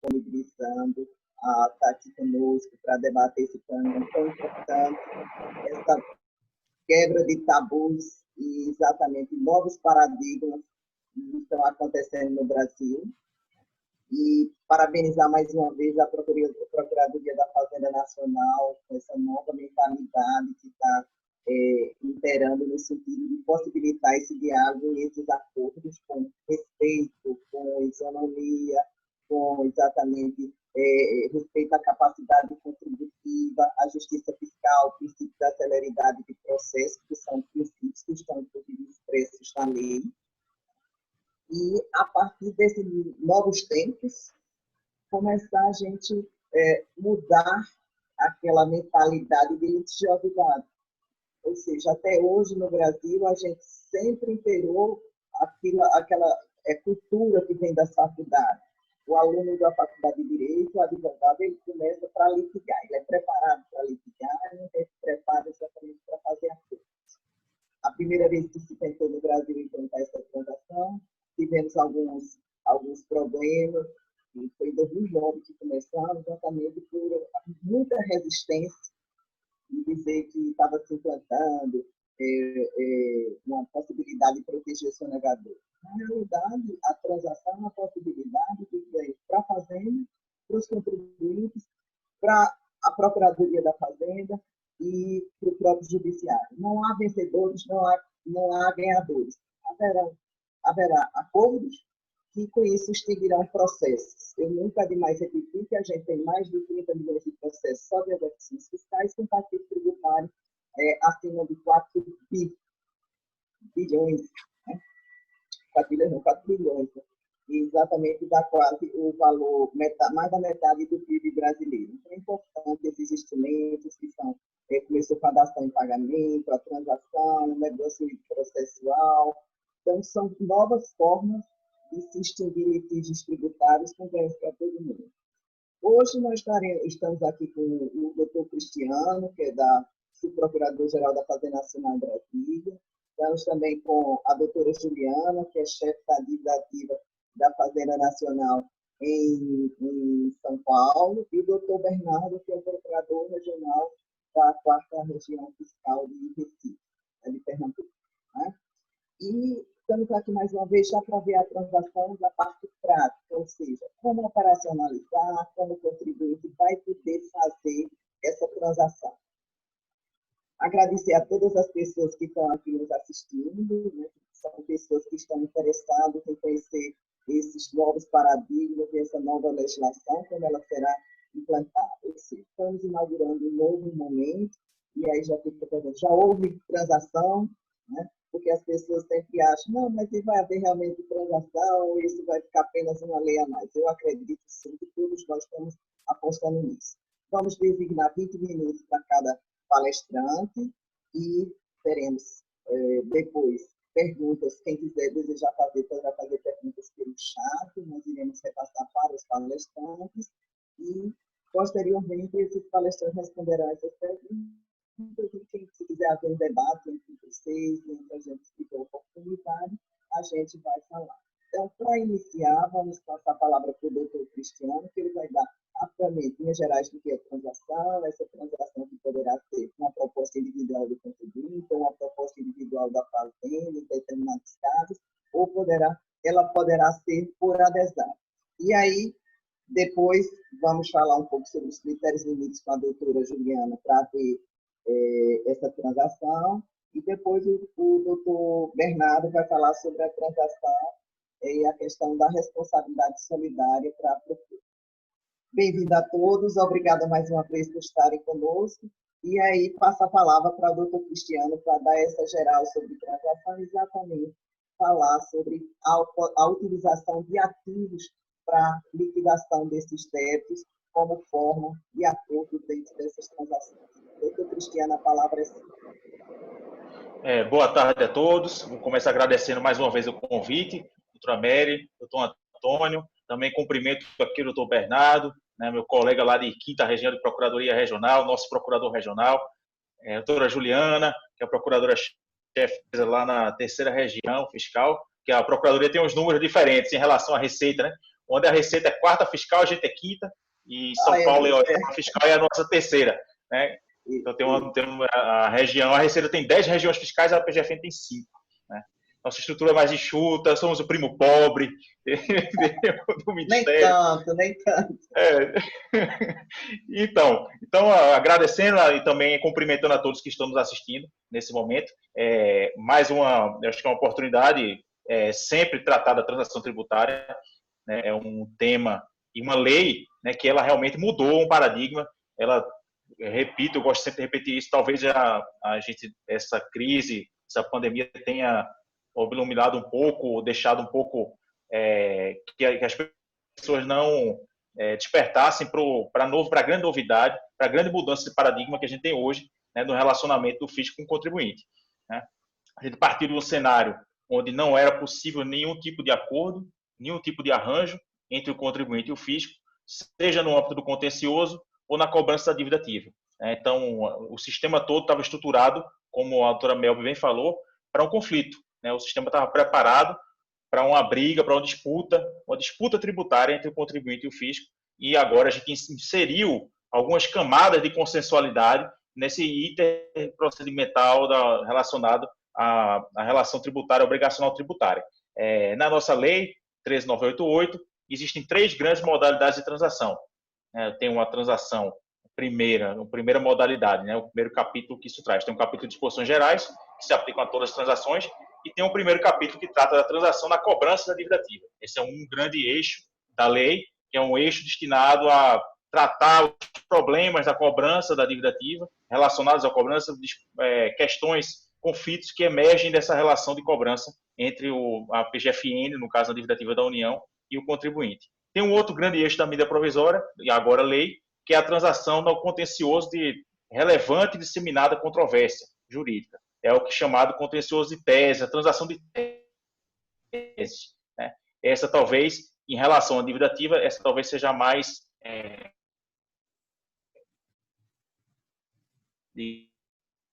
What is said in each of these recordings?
disponibilizando a estar aqui conosco para debater esse tema tão importante, essa quebra de tabus e exatamente novos paradigmas que estão acontecendo no Brasil. E parabenizar mais uma vez a Procuradoria da Fazenda Nacional com essa nova mentalidade que está imperando no sentido de possibilitar esse diálogo e esses acordos com respeito, com isonomia, com exatamente respeito à capacidade contributiva, à justiça fiscal, o princípio da celeridade de processo, que são princípios que estão expressos na lei. E, a partir desses novos tempos, começar a gente mudar aquela mentalidade de litigiosidade. Ou seja, até hoje no Brasil, a gente sempre imperou aquela cultura que vem das faculdades. O aluno da faculdade de Direito, o advogado, ele começa para litigar. Ele é preparado para litigar, ele é preparado exatamente para fazer acordos. A primeira vez que se tentou no Brasil implantar essa transação, tivemos alguns problemas, e foi em 2009 que começamos, exatamente por muita resistência, e dizer que estava se implantando uma possibilidade de proteger o sonegador. Na realidade, a transação é uma possibilidade de ganho para a Fazenda, para os contribuintes, para a Procuradoria da Fazenda e para o próprio Judiciário. Não há vencedores, não há ganhadores. Haverá acordos que, com isso, extinguirão processos. Eu nunca demais repetir que a gente tem mais de 30 milhões de processos só de exercícios fiscais, com partido tributário acima de 4 bilhões, né? 4 bilhões, não, 4 bilhões, né? E exatamente dá quase o valor, mais da metade do PIB brasileiro. Então, é importante esses instrumentos que são, começou com a dação em pagamento, a transação, o negócio processual. Então, são novas formas de se extinguir litígios tributários com ganhos para todo mundo. Hoje nós estamos aqui com o doutor Cristiano, que é da Subprocurador-Geral da Fazenda Nacional em Brasília. Estamos também com a doutora Juliana, que é chefe da dívida ativa da Fazenda Nacional em São Paulo, e o doutor Bernardo, que é o procurador regional da 4ª Região Fiscal de Recife, de Pernambuco, né? E estamos aqui mais uma vez já para ver a transação da parte prática, ou seja, como operacionalizar, como o contribuinte vai poder fazer essa transação. Agradecer a todas as pessoas que estão aqui nos assistindo, né? São pessoas que estão interessadas em conhecer esses novos paradigmas e essa nova legislação, como ela será implantada. Ou seja, estamos inaugurando um novo momento, e aí já houve transação, né? Porque as pessoas sempre acham, não, mas vai haver realmente transação, ou isso vai ficar apenas uma lei a mais. Eu acredito sim que todos nós estamos apostando nisso. Vamos designar 20 minutos para cada palestrante e teremos depois perguntas. Quem quiser desejar fazer, poderá fazer perguntas pelo chat, nós iremos repassar para os palestrantes e, posteriormente, esses palestrantes responderão essas perguntas. Se quiser haver um debate entre vocês, entre a gente que tem oportunidade, a gente vai falar. Então, para iniciar, vamos passar a palavra para o doutor Cristiano, que ele vai dar rapidamente linhas gerais do que é transação, essa transação que poderá ser uma proposta individual do contribuinte, ou uma proposta individual da fazenda, em determinados casos, ou ela poderá ser por adesão. E aí, depois, vamos falar um pouco sobre os critérios limites com a doutora Juliana para ver essa transação, e depois o doutor Bernardo vai falar sobre a transação e a questão da responsabilidade solidária para a procura. Bem-vindo a todos, obrigada mais uma vez por estarem conosco, e aí passa a palavra para o doutor Cristiano para dar essa geral sobre transação, exatamente falar sobre a utilização de ativos para liquidação desses débitos como forma de acordo dentro dessas transações. Doutor Cristiano, a palavra é sua. Boa tarde a todos. Vou começar agradecendo mais uma vez o convite, doutora Mary, doutor Antônio. Também cumprimento aqui o doutor Bernardo, né, meu colega lá de 5ª Região de Procuradoria Regional, nosso procurador regional. Doutora Juliana, que é a procuradora-chefe lá na 3ª Região Fiscal, que a Procuradoria tem uns números diferentes em relação à receita, né? onde a Receita é quarta fiscal, a gente é quinta, e São Paulo é a oitava fiscal e a nossa terceira, né? Então a região, a Receita tem 10 regiões fiscais, a PGFN tem 5, né? Nossa estrutura é mais enxuta, somos o primo pobre do Ministério. Nem tanto, nem tanto. Então, agradecendo e também cumprimentando a todos que estão nos assistindo nesse momento. Mais uma, eu acho que é uma oportunidade sempre tratar da transação tributária, né? É um tema e uma lei, né, que ela realmente mudou um paradigma. Ela, repito, eu gosto sempre de repetir isso, talvez essa crise, essa pandemia tenha iluminado um pouco, deixado um pouco que as pessoas não despertassem para a grande novidade, para a grande mudança de paradigma que a gente tem hoje, né, no relacionamento do fisco com o contribuinte, né? A gente partiu de um cenário onde não era possível nenhum tipo de acordo, nenhum tipo de arranjo entre o contribuinte e o fisco, seja no âmbito do contencioso ou na cobrança da dívida ativa. Então, o sistema todo estava estruturado, como a doutora Melby bem falou, para um conflito, né? O sistema estava preparado para uma briga, para uma disputa tributária entre o contribuinte e o fisco, e agora a gente inseriu algumas camadas de consensualidade nesse item procedimental relacionado à relação tributária, obrigacional tributária. Na nossa lei 13988, existem 3 grandes modalidades de transação. Tem uma transação primeira modalidade, né? O primeiro capítulo que isso traz. Tem um capítulo de disposições gerais, que se aplicam a todas as transações, e tem um primeiro capítulo que trata da transação na cobrança da dívida ativa. Esse é um grande eixo da lei, que é um eixo destinado a tratar os problemas da cobrança da dívida ativa, relacionados à cobrança, questões, conflitos que emergem dessa relação de cobrança entre a PGFN, no caso a dívida ativa da União, e o contribuinte. Tem um outro grande eixo da medida provisória, e agora lei, que é a transação no contencioso de relevante e disseminada controvérsia jurídica. É o que é chamado contencioso de tese, a transação de tese, né? Essa talvez, em relação à dívida ativa, essa talvez seja a mais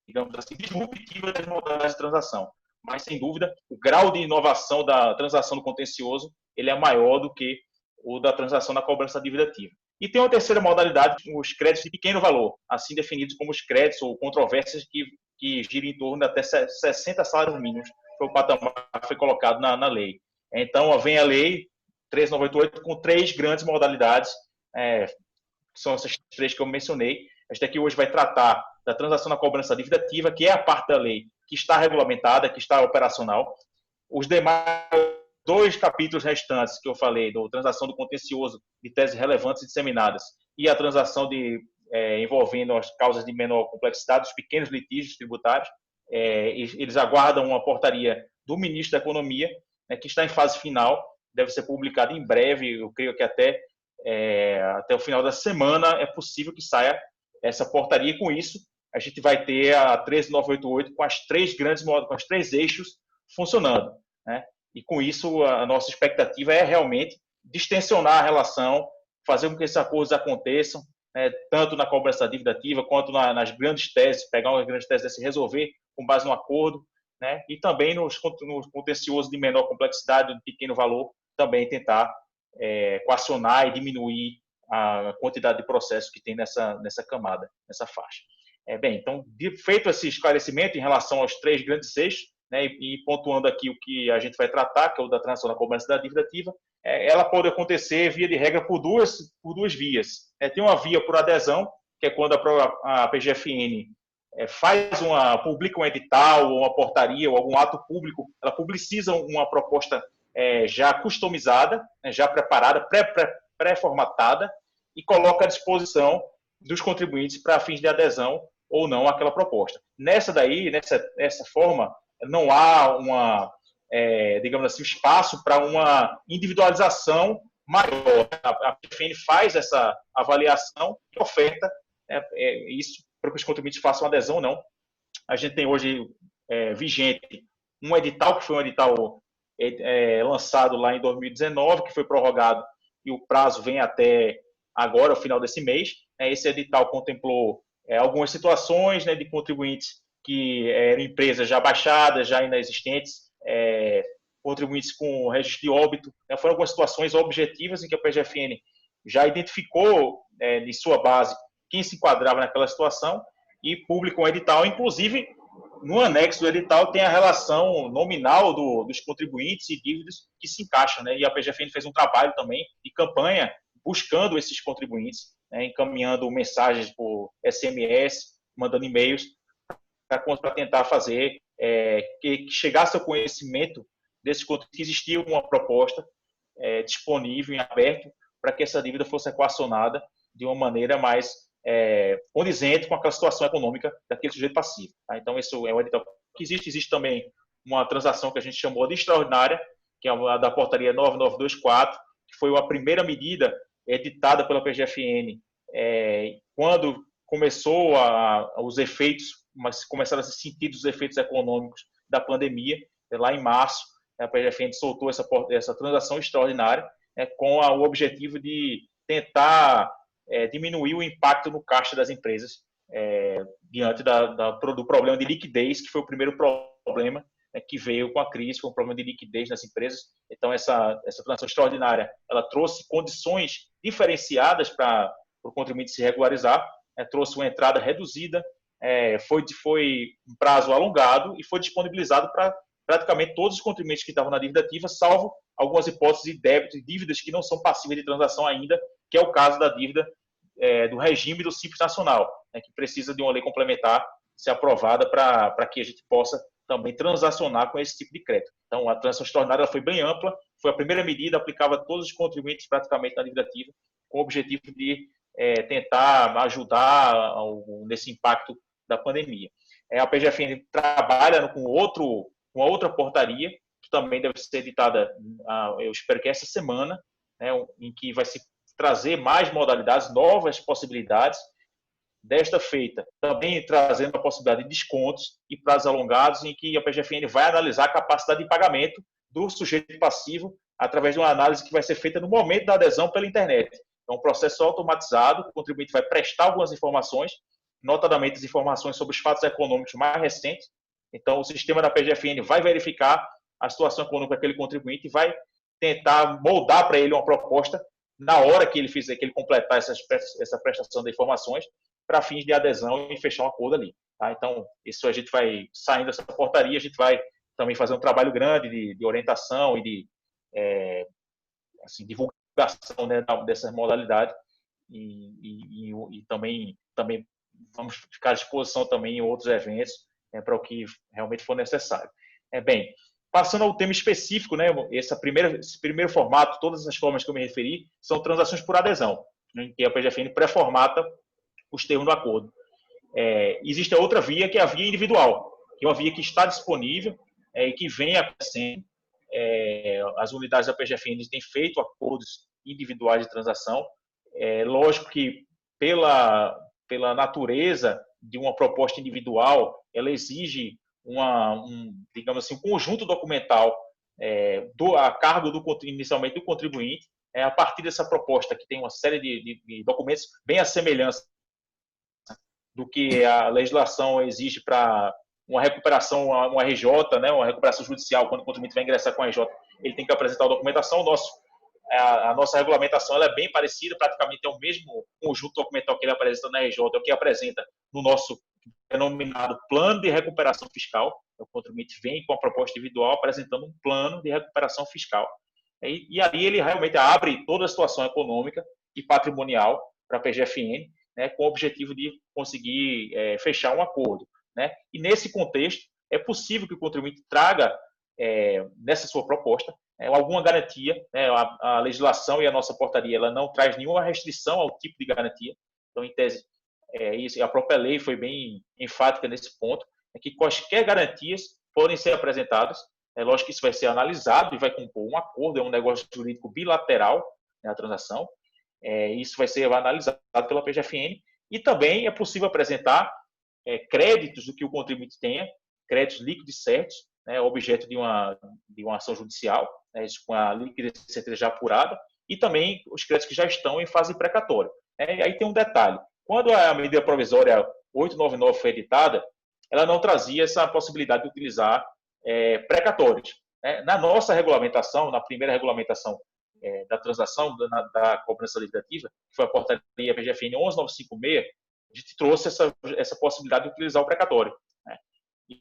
digamos assim, disruptiva das modalidades de transação. Mas, sem dúvida, o grau de inovação da transação do contencioso ele é maior do que o da transação na cobrança da dívida ativa. E tem uma terceira modalidade, os créditos de pequeno valor, assim definidos como os créditos ou controvérsias que giram em torno de até 60 salários mínimos, foi o patamar que foi colocado na lei. Então, vem a lei 13988 com 3 grandes modalidades, que são essas 3 que eu mencionei. A gente aqui hoje vai tratar da transação na cobrança da dívida ativa, que é a parte da lei que está regulamentada, que está operacional. Os demais 2 capítulos restantes que eu falei, da transação do contencioso de teses relevantes e disseminadas, e a transação envolvendo as causas de menor complexidade, os pequenos litígios tributários, eles aguardam uma portaria do ministro da Economia, né, que está em fase final, deve ser publicada em breve, eu creio que até o final da semana é possível que saia essa portaria, e com isso a gente vai ter a 13988 com as 3 grandes com os 3 eixos funcionando, né? E com isso a nossa expectativa é realmente distensionar a relação, fazer com que esses acordos aconteçam, né, tanto na cobrança da dívida ativa quanto nas grandes teses, pegar umas grandes teses e se resolver com base no acordo, né? E também nos contenciosos de menor complexidade, de pequeno valor, também tentar coacionar e diminuir a quantidade de processos que tem nessa camada, nessa faixa. Então, feito esse esclarecimento em relação aos 3 grandes eixos, né, e pontuando aqui o que a gente vai tratar, que é o da transação na cobrança da dívida ativa, ela pode acontecer, via de regra, por duas vias. Tem uma via por adesão, que é quando a PGFN publica um edital, ou uma portaria, ou algum ato público, ela publiciza uma proposta já customizada, já preparada, pré-formatada, e coloca à disposição dos contribuintes para fins de adesão ou não àquela proposta. Nessa forma, não há digamos assim, espaço para uma individualização maior. A PFN faz essa avaliação e oferta isso para que os contribuintes façam adesão ou não. A gente tem hoje vigente um edital, que foi um edital lançado lá em 2019, que foi prorrogado e o prazo vem até agora, o final desse mês. Esse edital contemplou algumas situações, né, de contribuintes que eram empresas já baixadas, já inexistentes, contribuintes com registro de óbito. Né? Foram algumas situações objetivas em que a PGFN já identificou, de sua base, quem se enquadrava naquela situação e publicou um edital. Inclusive, no anexo do edital tem a relação nominal dos contribuintes e dívidas que se encaixam, né? E a PGFN fez um trabalho também de campanha buscando esses contribuintes, né? Encaminhando mensagens por SMS, mandando e-mails para tentar fazer que chegasse ao conhecimento desses contribuintes que existia uma proposta disponível em aberto para que essa dívida fosse equacionada de uma maneira mais condizente com aquela situação econômica daquele sujeito passivo. Tá? Então, isso é o edital que existe. Existe também uma transação que a gente chamou de extraordinária, que é a da portaria 9924, que foi a primeira medida editada pela PGFN quando começou os efeitos, mas começaram a se sentir os efeitos econômicos da pandemia. Lá em março, a PGFN soltou essa transação extraordinária com o objetivo de tentar diminuir o impacto no caixa das empresas diante do problema de liquidez, que foi o primeiro problema que veio com a crise, foi um problema de liquidez nas empresas. Então, essa transação extraordinária, ela trouxe condições diferenciadas para o contribuinte se regularizar, trouxe uma entrada reduzida, foi um prazo alongado e foi disponibilizado para praticamente todos os contribuintes que estavam na dívida ativa, salvo algumas hipóteses de débito e dívidas que não são passíveis de transação ainda, que é o caso da dívida do regime do Simples Nacional, que precisa de uma lei complementar ser aprovada para que a gente possa também transacionar com esse tipo de crédito. Então, a transação extraordinária foi bem ampla, foi a primeira medida, aplicava a todos os contribuintes praticamente na dívida ativa, com o objetivo de tentar ajudar nesse impacto da pandemia. A PGFN trabalha com outra portaria, que também deve ser editada, eu espero que essa semana, né, em que vai se trazer mais modalidades, novas possibilidades, desta feita, também trazendo a possibilidade de descontos e prazos alongados, em que a PGFN vai analisar a capacidade de pagamento do sujeito passivo através de uma análise que vai ser feita no momento da adesão pela internet. Então, um processo automatizado, o contribuinte vai prestar algumas informações, notadamente as informações sobre os fatos econômicos mais recentes. Então, o sistema da PGFN vai verificar a situação econômica daquele contribuinte e vai tentar moldar para ele uma proposta na hora que ele completar essa prestação de informações para fins de adesão e fechar um acordo ali. Tá? Então, isso a gente vai, saindo dessa portaria, a gente vai também fazer um trabalho grande de orientação e de divulgação, né, dessas modalidades e também vamos ficar à disposição também em outros eventos para o que realmente for necessário. Bem, passando ao tema específico, né, esse primeiro formato, todas as formas que eu me referi, são transações por adesão, em que a PGFN pré-formata os termos do acordo. Existe a outra via, que é a via individual, que é uma via que está disponível e que vem acontecendo. As unidades da PGFN têm feito acordos individuais de transação. Lógico que, pela natureza de uma proposta individual, ela exige digamos assim, um conjunto documental a cargo inicialmente do contribuinte, a partir dessa proposta que tem uma série de documentos bem à semelhança do que a legislação exige para uma recuperação, uma RJ, né, uma recuperação judicial. Quando o contribuinte vai ingressar com a RJ, ele tem que apresentar a documentação. A nossa regulamentação ela é bem parecida, praticamente é o mesmo conjunto documental que ele apresenta na RJ, é o que apresenta no nosso denominado plano de recuperação fiscal. O contribuinte vem com a proposta individual apresentando um plano de recuperação fiscal. E aí ele realmente abre toda a situação econômica e patrimonial para a PGFN, né, com o objetivo de conseguir fechar um acordo. Né? E nesse contexto, é possível que o contribuinte traga, nessa sua proposta, alguma garantia. Né? A legislação e a nossa portaria ela não traz nenhuma restrição ao tipo de garantia. Então, em tese, a própria lei foi bem enfática nesse ponto, que quaisquer garantias podem ser apresentadas. Lógico que isso vai ser analisado e vai compor um acordo, é um negócio jurídico bilateral, né, a transação. Isso vai ser analisado pela PGFN e também é possível apresentar créditos do que o contribuinte tenha, créditos líquidos certos, né, objeto de uma ação judicial, né, com a liquidez já apurada, e também os créditos que já estão em fase precatória. E aí tem um detalhe: quando a medida provisória 899 foi editada, ela não trazia essa possibilidade de utilizar precatórios. né? Na nossa regulamentação, na primeira regulamentação da transação, da cobrança legislativa, que foi a portaria PGFN 11956, a gente trouxe essa possibilidade de utilizar o precatório, né?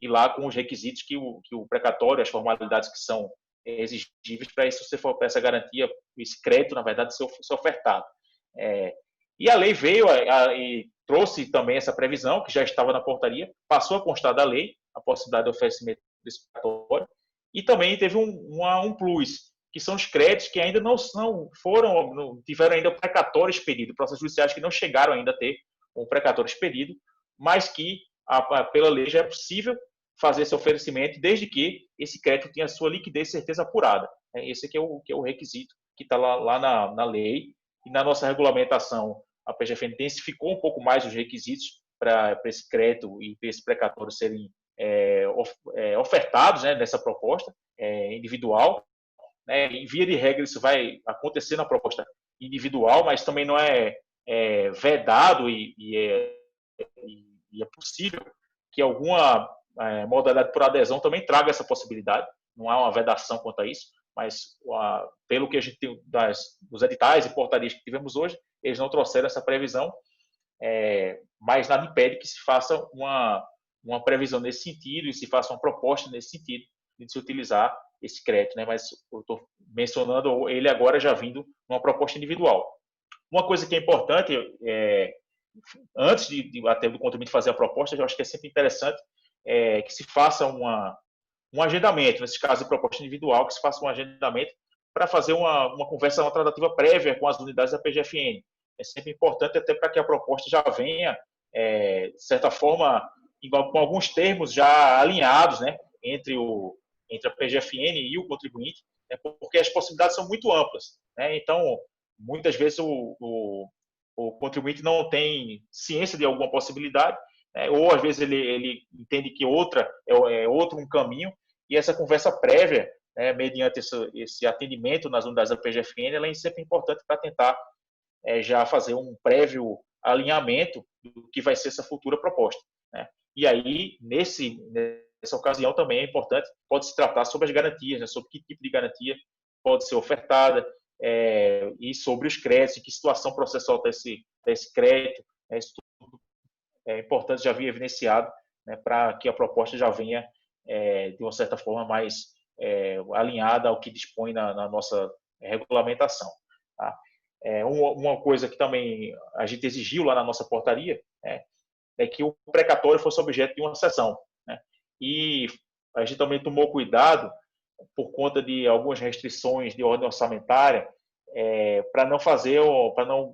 E lá com os requisitos que o precatório, as formalidades que são exigíveis para isso, você for para essa garantia, esse crédito, na verdade, ser ofertado. E a lei veio e trouxe também essa previsão, que já estava na portaria, passou a constar da lei, a possibilidade de oferecimento desse precatório, e também teve um plus, que são os créditos que ainda não tiveram ainda o precatório expedido, processos judiciais que não chegaram ainda a ter um precatório expedido, mas que pela lei já é possível fazer esse oferecimento, desde que esse crédito tenha sua liquidez e certeza apurada. Esse aqui é o requisito que está lá na lei, e na nossa regulamentação a PGFN intensificou um pouco mais os requisitos para esse crédito e para esse precatório serem ofertados, né, nessa proposta individual, né? Em via de regra isso vai acontecer na proposta individual, mas também não é vedado e é possível que alguma modalidade por adesão também traga essa possibilidade. Não há uma vedação quanto a isso, mas pelo que a gente tem dos editais e portarias que tivemos hoje, eles não trouxeram essa previsão, mas nada impede que se faça uma previsão nesse sentido e se faça uma proposta nesse sentido de se utilizar esse crédito, né? Mas eu estou mencionando ele agora já vindo numa proposta individual. Uma coisa que é importante, antes até do contribuinte fazer a proposta, eu acho que é sempre interessante que se faça um agendamento, nesse caso de proposta individual, que se faça um agendamento para fazer uma conversa, uma tratativa prévia com as unidades da PGFN. É sempre importante até para que a proposta já venha, de certa forma, com alguns termos já alinhados, né, entre a PGFN e o contribuinte, né, porque as possibilidades são muito amplas, né? Então, muitas vezes o contribuinte não tem ciência de alguma possibilidade, né, ou às vezes ele entende que outro um caminho, e essa conversa prévia, né, mediante esse atendimento nas unidades da PGFN, ela é sempre importante para tentar já fazer um prévio alinhamento do que vai ser essa futura proposta, né? E aí, nessa ocasião também é importante, pode se tratar sobre as garantias, né, sobre que tipo de garantia pode ser ofertada, e sobre os créditos, em que situação processual está esse crédito, né, isso tudo é importante, já vir evidenciado, né, para que a proposta já venha de uma certa forma mais alinhada ao que dispõe na nossa regulamentação. Tá? Uma coisa que também a gente exigiu lá na nossa portaria é que o precatório fosse objeto de uma sessão, né? E a gente também tomou cuidado, por conta de algumas restrições de ordem orçamentária, para não fazer uma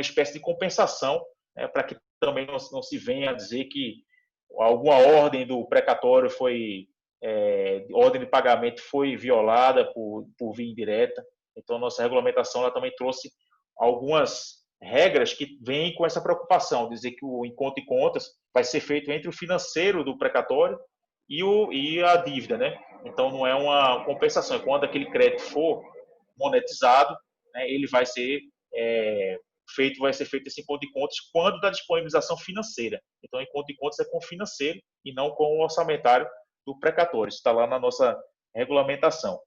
espécie de compensação, né, para que também não se venha a dizer que alguma ordem do precatório ordem de pagamento foi violada por via indireta. Então, nossa regulamentação ela também trouxe algumas regras que vêm com essa preocupação, dizer que o encontro de contas vai ser feito entre o financeiro do precatório e a dívida, né? Então, não é uma compensação. Quando aquele crédito for monetizado, né, ele vai ser feito esse encontro de contas quando da disponibilização financeira. Então, o encontro de contas é com o financeiro e não com o orçamentário do precatório. Isso está lá na nossa regulamentação.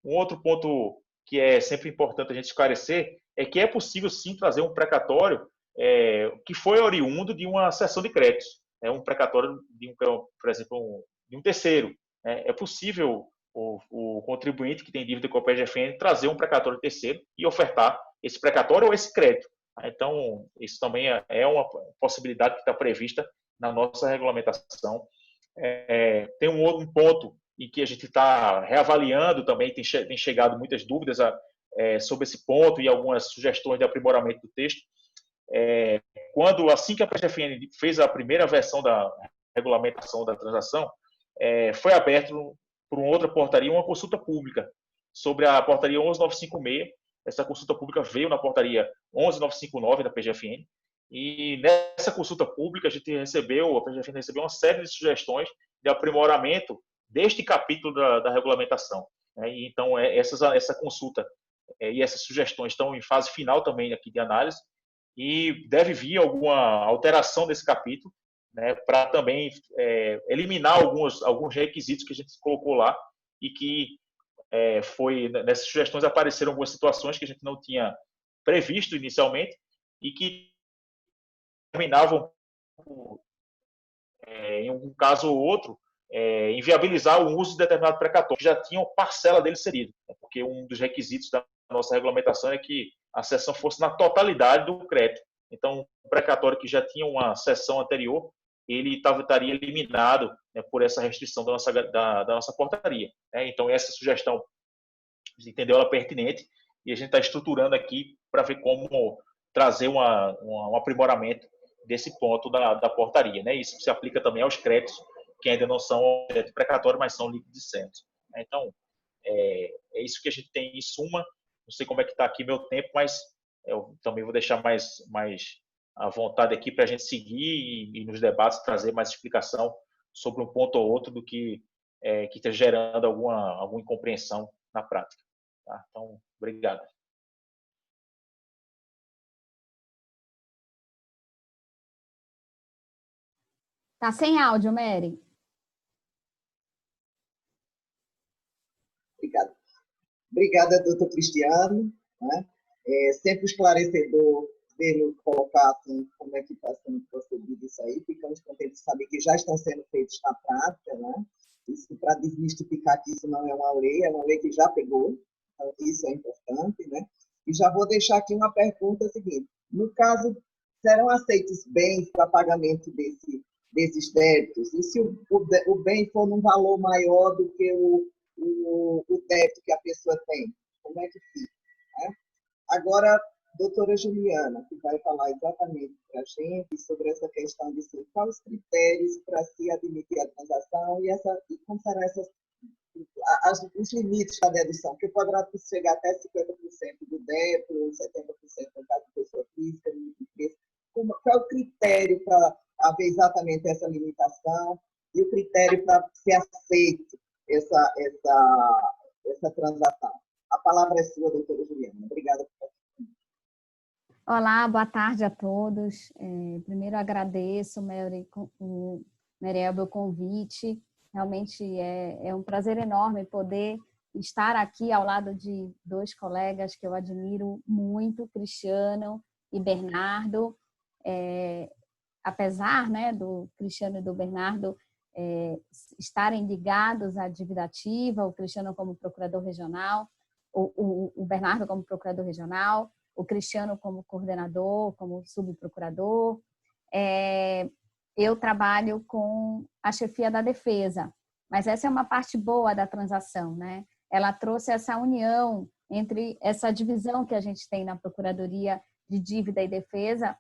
Um outro ponto que é sempre importante a gente esclarecer é que é possível, sim, trazer um precatório que foi oriundo de uma cessão de créditos. Um precatório, por exemplo, de um terceiro. É possível o contribuinte que tem dívida com a PGFN trazer um precatório terceiro e ofertar esse precatório ou esse crédito. Então, isso também é uma possibilidade que está prevista na nossa regulamentação. Tem um ponto em que a gente está reavaliando também, tem chegado muitas dúvidas sobre esse ponto e algumas sugestões de aprimoramento do texto. Assim que a PGFN fez a primeira versão da regulamentação da transação, foi aberto por uma outra portaria uma consulta pública sobre a portaria 11956. Essa consulta pública veio na portaria 11959 da PGFN, e nessa consulta pública a PGFN recebeu uma série de sugestões de aprimoramento deste capítulo da regulamentação. Então, essa consulta e essas sugestões estão em fase final também aqui de análise, e deve vir alguma alteração desse capítulo, né, para também eliminar alguns requisitos que a gente colocou lá e que nessas sugestões apareceram algumas situações que a gente não tinha previsto inicialmente e que terminavam, em um caso ou outro, inviabilizar o uso de determinado precatório, que já tinham parcela dele inserido, né, porque um dos requisitos da nossa regulamentação é que a cessão fosse na totalidade do crédito. Então, o precatório que já tinha uma cessão anterior, ele estaria eliminado, né, por essa restrição da nossa portaria, né? Então, essa sugestão, a gente entendeu ela pertinente e a gente está estruturando aqui para ver como trazer um aprimoramento desse ponto da portaria, né? Isso se aplica também aos créditos que ainda não são objeto precatório, mas são liquidicentes. Então, é isso que a gente tem em suma. Não sei como é que está aqui meu tempo, mas eu também vou deixar mais à vontade aqui para a gente seguir e nos debates trazer mais explicação sobre um ponto ou outro do que está gerando alguma incompreensão na prática. Tá? Então, obrigado. Tá sem áudio, Mary. Obrigada, doutor Cristiano. Né? Sempre esclarecedor ver colocar assim, como é que está sendo procedido isso aí. Ficamos contentes de saber que já estão sendo feitos na prática. Né? Isso para desmistificar que isso não é uma lei que já pegou. Então, isso é importante. Né? E já vou deixar aqui uma pergunta seguinte. No caso, serão aceitos bens para pagamento desses débitos? E se o bem for num valor maior do que o débito que a pessoa tem? Como é que fica? Né? Agora, doutora Juliana, que vai falar exatamente para a gente sobre essa questão de quais os critérios para se admitir a transação e como serão os limites da dedução, que poderá chegar até 50% do débito, 70% no caso de pessoa física, qual é o critério para haver exatamente essa limitação e o critério para ser aceito essa transação? A palavra é sua, doutora Juliana. Obrigada por participar. Olá, boa tarde a todos. Primeiro agradeço, Mary Elba, o convite. Realmente é um prazer enorme poder estar aqui ao lado de dois colegas que eu admiro muito, Cristiano e Bernardo. Apesar, né, do Cristiano e do Bernardo estarem ligados à dívida ativa, o Cristiano como procurador regional, o Bernardo como procurador regional, o Cristiano como coordenador, como subprocurador. Eu trabalho com a chefia da defesa, mas essa é uma parte boa da transação, né? Ela trouxe essa união entre essa divisão que a gente tem na Procuradoria de Dívida e Defesa,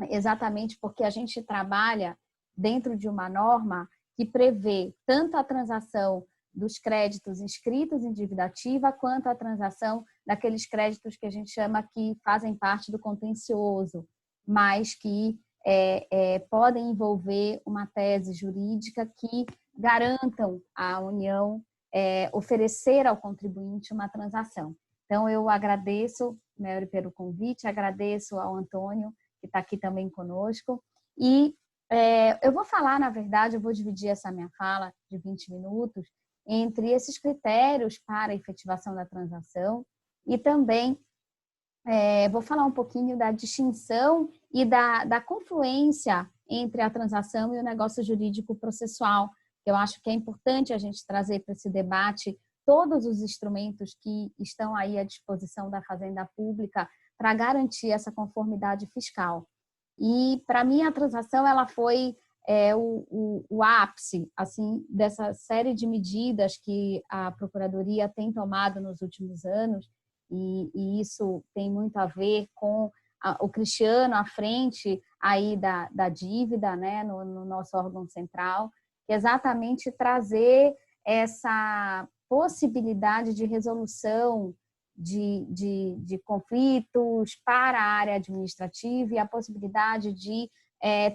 exatamente porque a gente trabalha dentro de uma norma que prevê tanto a transação dos créditos inscritos em dívida ativa, quanto a transação daqueles créditos que a gente chama que fazem parte do contencioso, mas que podem envolver uma tese jurídica que garantam à União oferecer ao contribuinte uma transação. Então, eu agradeço, Mary, pelo convite, agradeço ao Antônio, que está aqui também conosco, e eu vou falar, na verdade, eu vou dividir essa minha fala de 20 minutos entre esses critérios para a efetivação da transação e também vou falar um pouquinho da distinção e da confluência entre a transação e o negócio jurídico processual. Eu acho que é importante a gente trazer para esse debate todos os instrumentos que estão aí à disposição da Fazenda Pública para garantir essa conformidade fiscal. E, para mim, a transação ela foi o ápice assim, dessa série de medidas que a Procuradoria tem tomado nos últimos anos, e isso tem muito a ver com o Cristiano à frente aí da dívida, né, no nosso órgão central, que é exatamente trazer essa possibilidade de resolução de conflitos para a área administrativa e a possibilidade de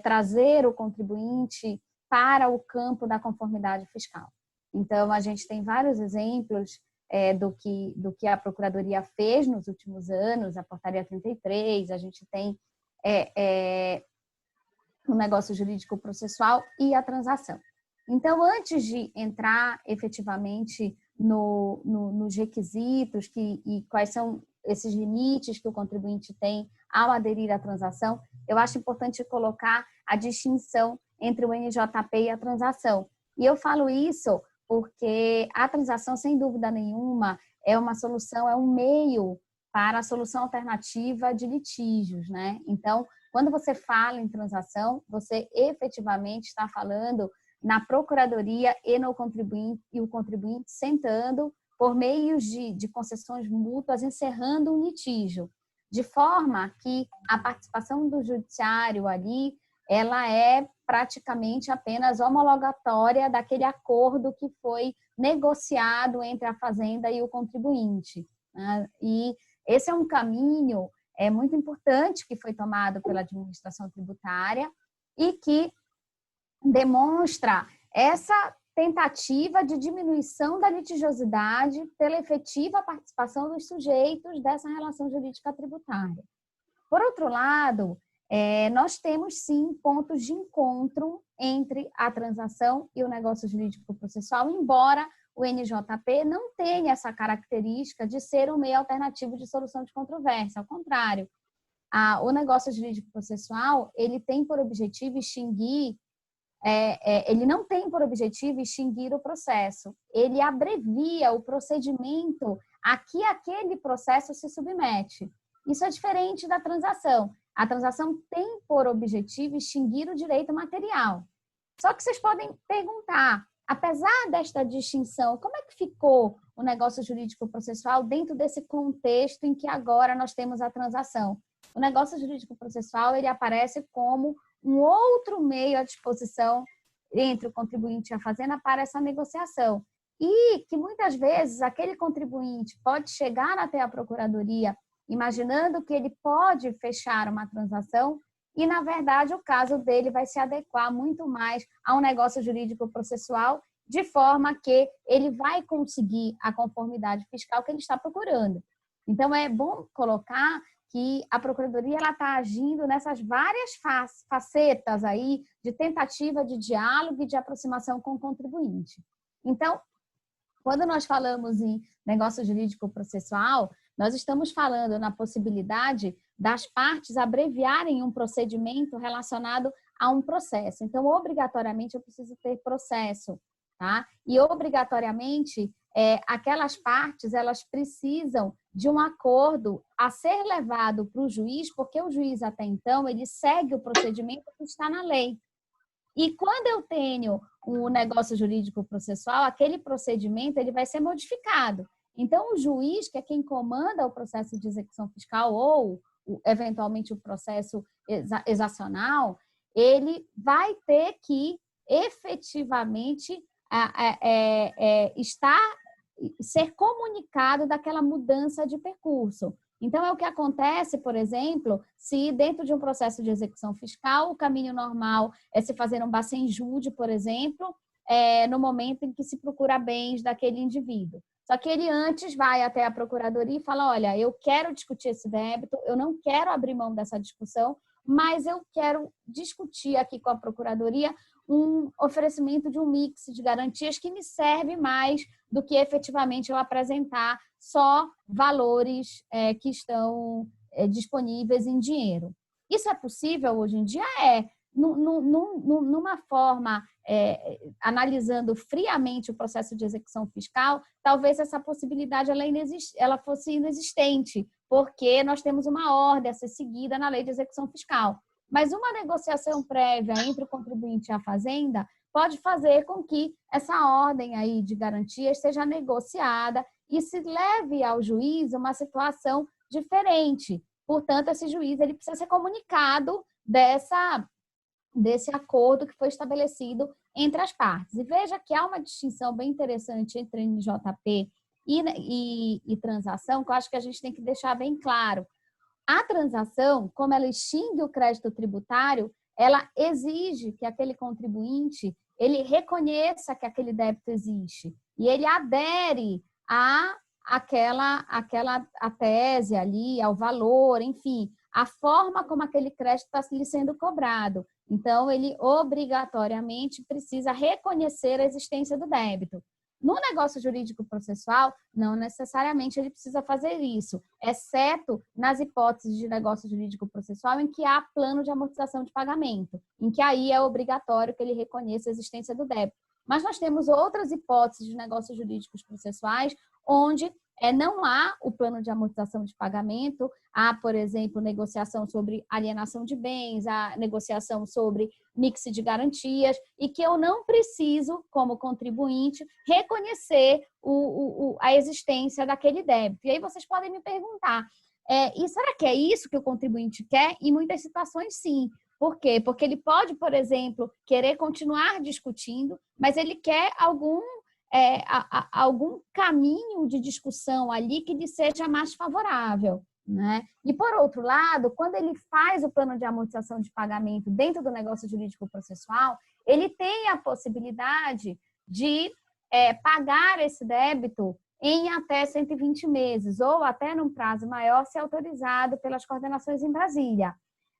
trazer o contribuinte para o campo da conformidade fiscal. Então, a gente tem vários exemplos do que a Procuradoria fez nos últimos anos, a Portaria 33, a gente tem o negócio jurídico processual e a transação. Então, antes de entrar efetivamente nos requisitos e quais são esses limites que o contribuinte tem ao aderir à transação, eu acho importante colocar a distinção entre o NJP e a transação. E eu falo isso porque a transação, sem dúvida nenhuma, é uma solução, é um meio para a solução alternativa de litígios, né? Então, quando você fala em transação, você efetivamente está falando na procuradoria e no contribuinte, e o contribuinte sentando por meio de concessões mútuas, encerrando um litígio, de forma que a participação do judiciário ali, ela é praticamente apenas homologatória daquele acordo que foi negociado entre a fazenda e o contribuinte, né? E esse é um caminho muito importante que foi tomado pela administração tributária e que demonstra essa tentativa de diminuição da litigiosidade pela efetiva participação dos sujeitos dessa relação jurídica tributária. Por outro lado, nós temos sim pontos de encontro entre a transação e o negócio jurídico processual, embora o NJP não tenha essa característica de ser um meio alternativo de solução de controvérsia. Ao contrário, o negócio jurídico processual, ele tem por objetivo extinguir, ele não tem por objetivo extinguir o processo, ele abrevia o procedimento a que aquele processo se submete. Isso é diferente da transação. A transação tem por objetivo extinguir o direito material. Só que vocês podem perguntar, apesar desta distinção, como é que ficou o negócio jurídico processual dentro desse contexto em que agora nós temos a transação? O negócio jurídico processual, ele aparece como um outro meio à disposição entre o contribuinte e a fazenda para essa negociação. E que muitas vezes aquele contribuinte pode chegar até a procuradoria imaginando que ele pode fechar uma transação e, na verdade, o caso dele vai se adequar muito mais a um negócio jurídico processual, de forma que ele vai conseguir a conformidade fiscal que ele está procurando. Então, é bom colocar que a Procuradoria está agindo nessas várias facetas aí de tentativa de diálogo e de aproximação com o contribuinte. Então, quando nós falamos em negócio jurídico processual, nós estamos falando na possibilidade das partes abreviarem um procedimento relacionado a um processo. Então, obrigatoriamente, eu preciso ter processo, tá? E, obrigatoriamente, aquelas partes, elas precisam de um acordo a ser levado para o juiz, porque o juiz, até então, ele segue o procedimento que está na lei. E quando eu tenho um negócio jurídico processual, aquele procedimento ele vai ser modificado. Então, o juiz, que é quem comanda o processo de execução fiscal ou, eventualmente, o processo exacional, ele vai ter que, efetivamente, ser comunicado daquela mudança de percurso. Então, é o que acontece, por exemplo, se dentro de um processo de execução fiscal, o caminho normal é se fazer um bacenjude, por exemplo, no momento em que se procura bens daquele indivíduo. Só que ele antes vai até a procuradoria e fala, olha, eu quero discutir esse débito, eu não quero abrir mão dessa discussão, mas eu quero discutir aqui com a procuradoria um oferecimento de um mix de garantias que me serve mais do que efetivamente eu apresentar só valores que estão disponíveis em dinheiro. Isso é possível hoje em dia? Numa forma, analisando friamente o processo de execução fiscal, talvez essa possibilidade ela fosse inexistente, porque nós temos uma ordem a ser seguida na lei de execução fiscal. Mas uma negociação prévia entre o contribuinte e a fazenda pode fazer com que essa ordem aí de garantias seja negociada e se leve ao juiz uma situação diferente. Portanto, esse juiz ele precisa ser comunicado desse acordo que foi estabelecido entre as partes. E veja que há uma distinção bem interessante entre NJP e transação, que eu acho que a gente tem que deixar bem claro. A transação, como ela extingue o crédito tributário, ela exige que aquele contribuinte ele reconheça que aquele débito existe e ele adere a tese ali, ao valor, enfim, a forma como aquele crédito está lhe sendo cobrado. Então, ele obrigatoriamente precisa reconhecer a existência do débito. No negócio jurídico processual, não necessariamente ele precisa fazer isso, exceto nas hipóteses de negócio jurídico processual em que há plano de amortização de pagamento, em que aí é obrigatório que ele reconheça a existência do débito. Mas nós temos outras hipóteses de negócios jurídicos processuais onde não há o plano de amortização de pagamento, há, por exemplo, negociação sobre alienação de bens, há negociação sobre mix de garantias, e que eu não preciso, como contribuinte, reconhecer a existência daquele débito. E aí vocês podem me perguntar, e será que é isso que o contribuinte quer? Em muitas situações, sim. Por quê? Porque ele pode, por exemplo, querer continuar discutindo, mas ele quer algum caminho de discussão ali que lhe seja mais favorável, né? E, por outro lado, quando ele faz o plano de amortização de pagamento dentro do negócio jurídico processual, ele tem a possibilidade de pagar esse débito em até 120 meses, ou até num prazo maior, se autorizado pelas coordenações em Brasília.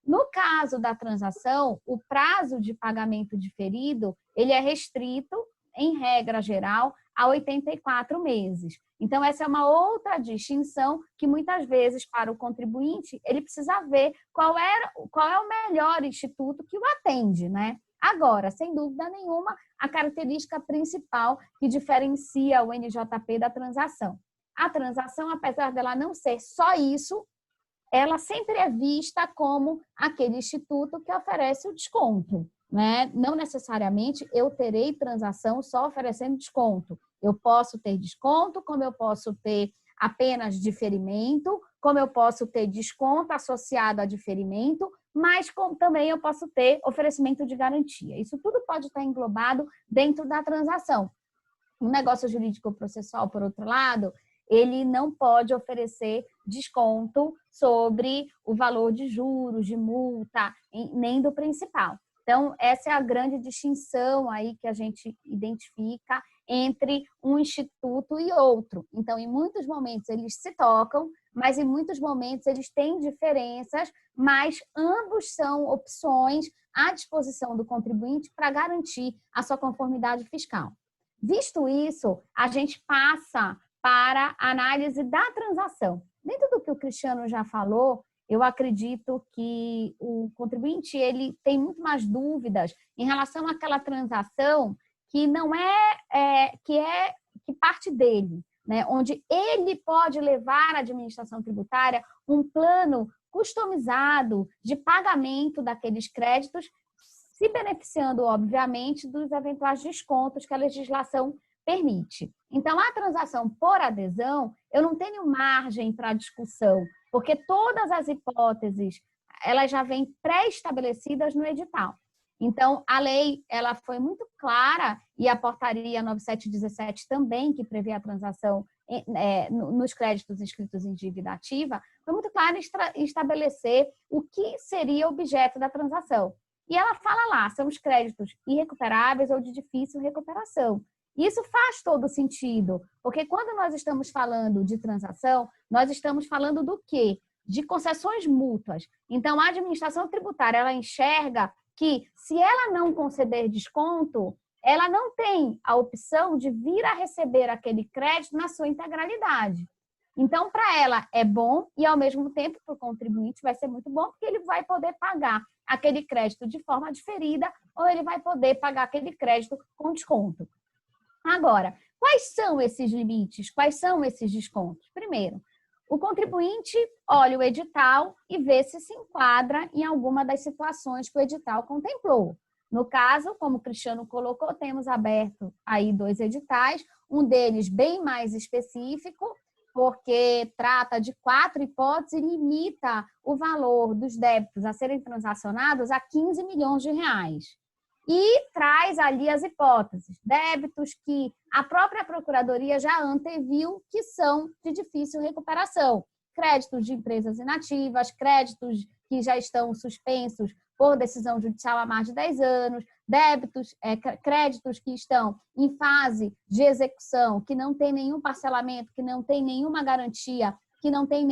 No caso da transação, o prazo de pagamento diferido, ele é restrito, em regra geral, a 84 meses. Então, essa é uma outra distinção que, muitas vezes, para o contribuinte, ele precisa ver qual é o melhor instituto que o atende, né? Agora, sem dúvida nenhuma, a característica principal que diferencia o NJP da transação. A transação, apesar dela não ser só isso, ela sempre é vista como aquele instituto que oferece o desconto, né? Não necessariamente eu terei transação só oferecendo desconto. Eu posso ter desconto, como eu posso ter apenas diferimento, como eu posso ter desconto associado a diferimento, mas como também eu posso ter oferecimento de garantia. Isso tudo pode estar englobado dentro da transação. Um negócio jurídico processual, por outro lado, ele não pode oferecer desconto sobre o valor de juros, de multa, nem do principal. Então, essa é a grande distinção aí que a gente identifica entre um instituto e outro. Então, em muitos momentos eles se tocam, mas em muitos momentos eles têm diferenças, mas ambos são opções à disposição do contribuinte para garantir a sua conformidade fiscal. Visto isso, a gente passa para a análise da transação. Dentro do que o Cristiano já falou, eu acredito que o contribuinte ele tem muito mais dúvidas em relação àquela transação que não que parte dele, né? Onde ele pode levar à administração tributária um plano customizado de pagamento daqueles créditos, se beneficiando, obviamente, dos eventuais descontos que a legislação permite. Então, a transação por adesão, eu não tenho margem para discussão, porque todas as hipóteses, elas já vêm pré-estabelecidas no edital. Então, a lei, ela foi muito clara, e a portaria 9717 também, que prevê a transação nos créditos inscritos em dívida ativa, foi muito clara em estabelecer o que seria objeto da transação. E ela fala lá, são os créditos irrecuperáveis ou de difícil recuperação. Isso faz todo sentido, porque quando nós estamos falando de transação, nós estamos falando do quê? De concessões mútuas. Então, a administração tributária, ela enxerga que, se ela não conceder desconto, ela não tem a opção de vir a receber aquele crédito na sua integralidade. Então, para ela é bom e, ao mesmo tempo, para o contribuinte vai ser muito bom, porque ele vai poder pagar aquele crédito de forma diferida ou ele vai poder pagar aquele crédito com desconto. Agora, quais são esses limites? Quais são esses descontos? Primeiro, o contribuinte olha o edital e vê se enquadra em alguma das situações que o edital contemplou. No caso, como o Cristiano colocou, temos aberto aí 2 editais, um deles bem mais específico, porque trata de 4 hipóteses e limita o valor dos débitos a serem transacionados a 15 milhões de reais. E traz ali as hipóteses, débitos que a própria Procuradoria já anteviu que são de difícil recuperação. Créditos de empresas inativas, créditos que já estão suspensos por decisão judicial há mais de 10 anos, débitos, créditos que estão em fase de execução, que não tem nenhum parcelamento, que não tem nenhuma garantia que não tem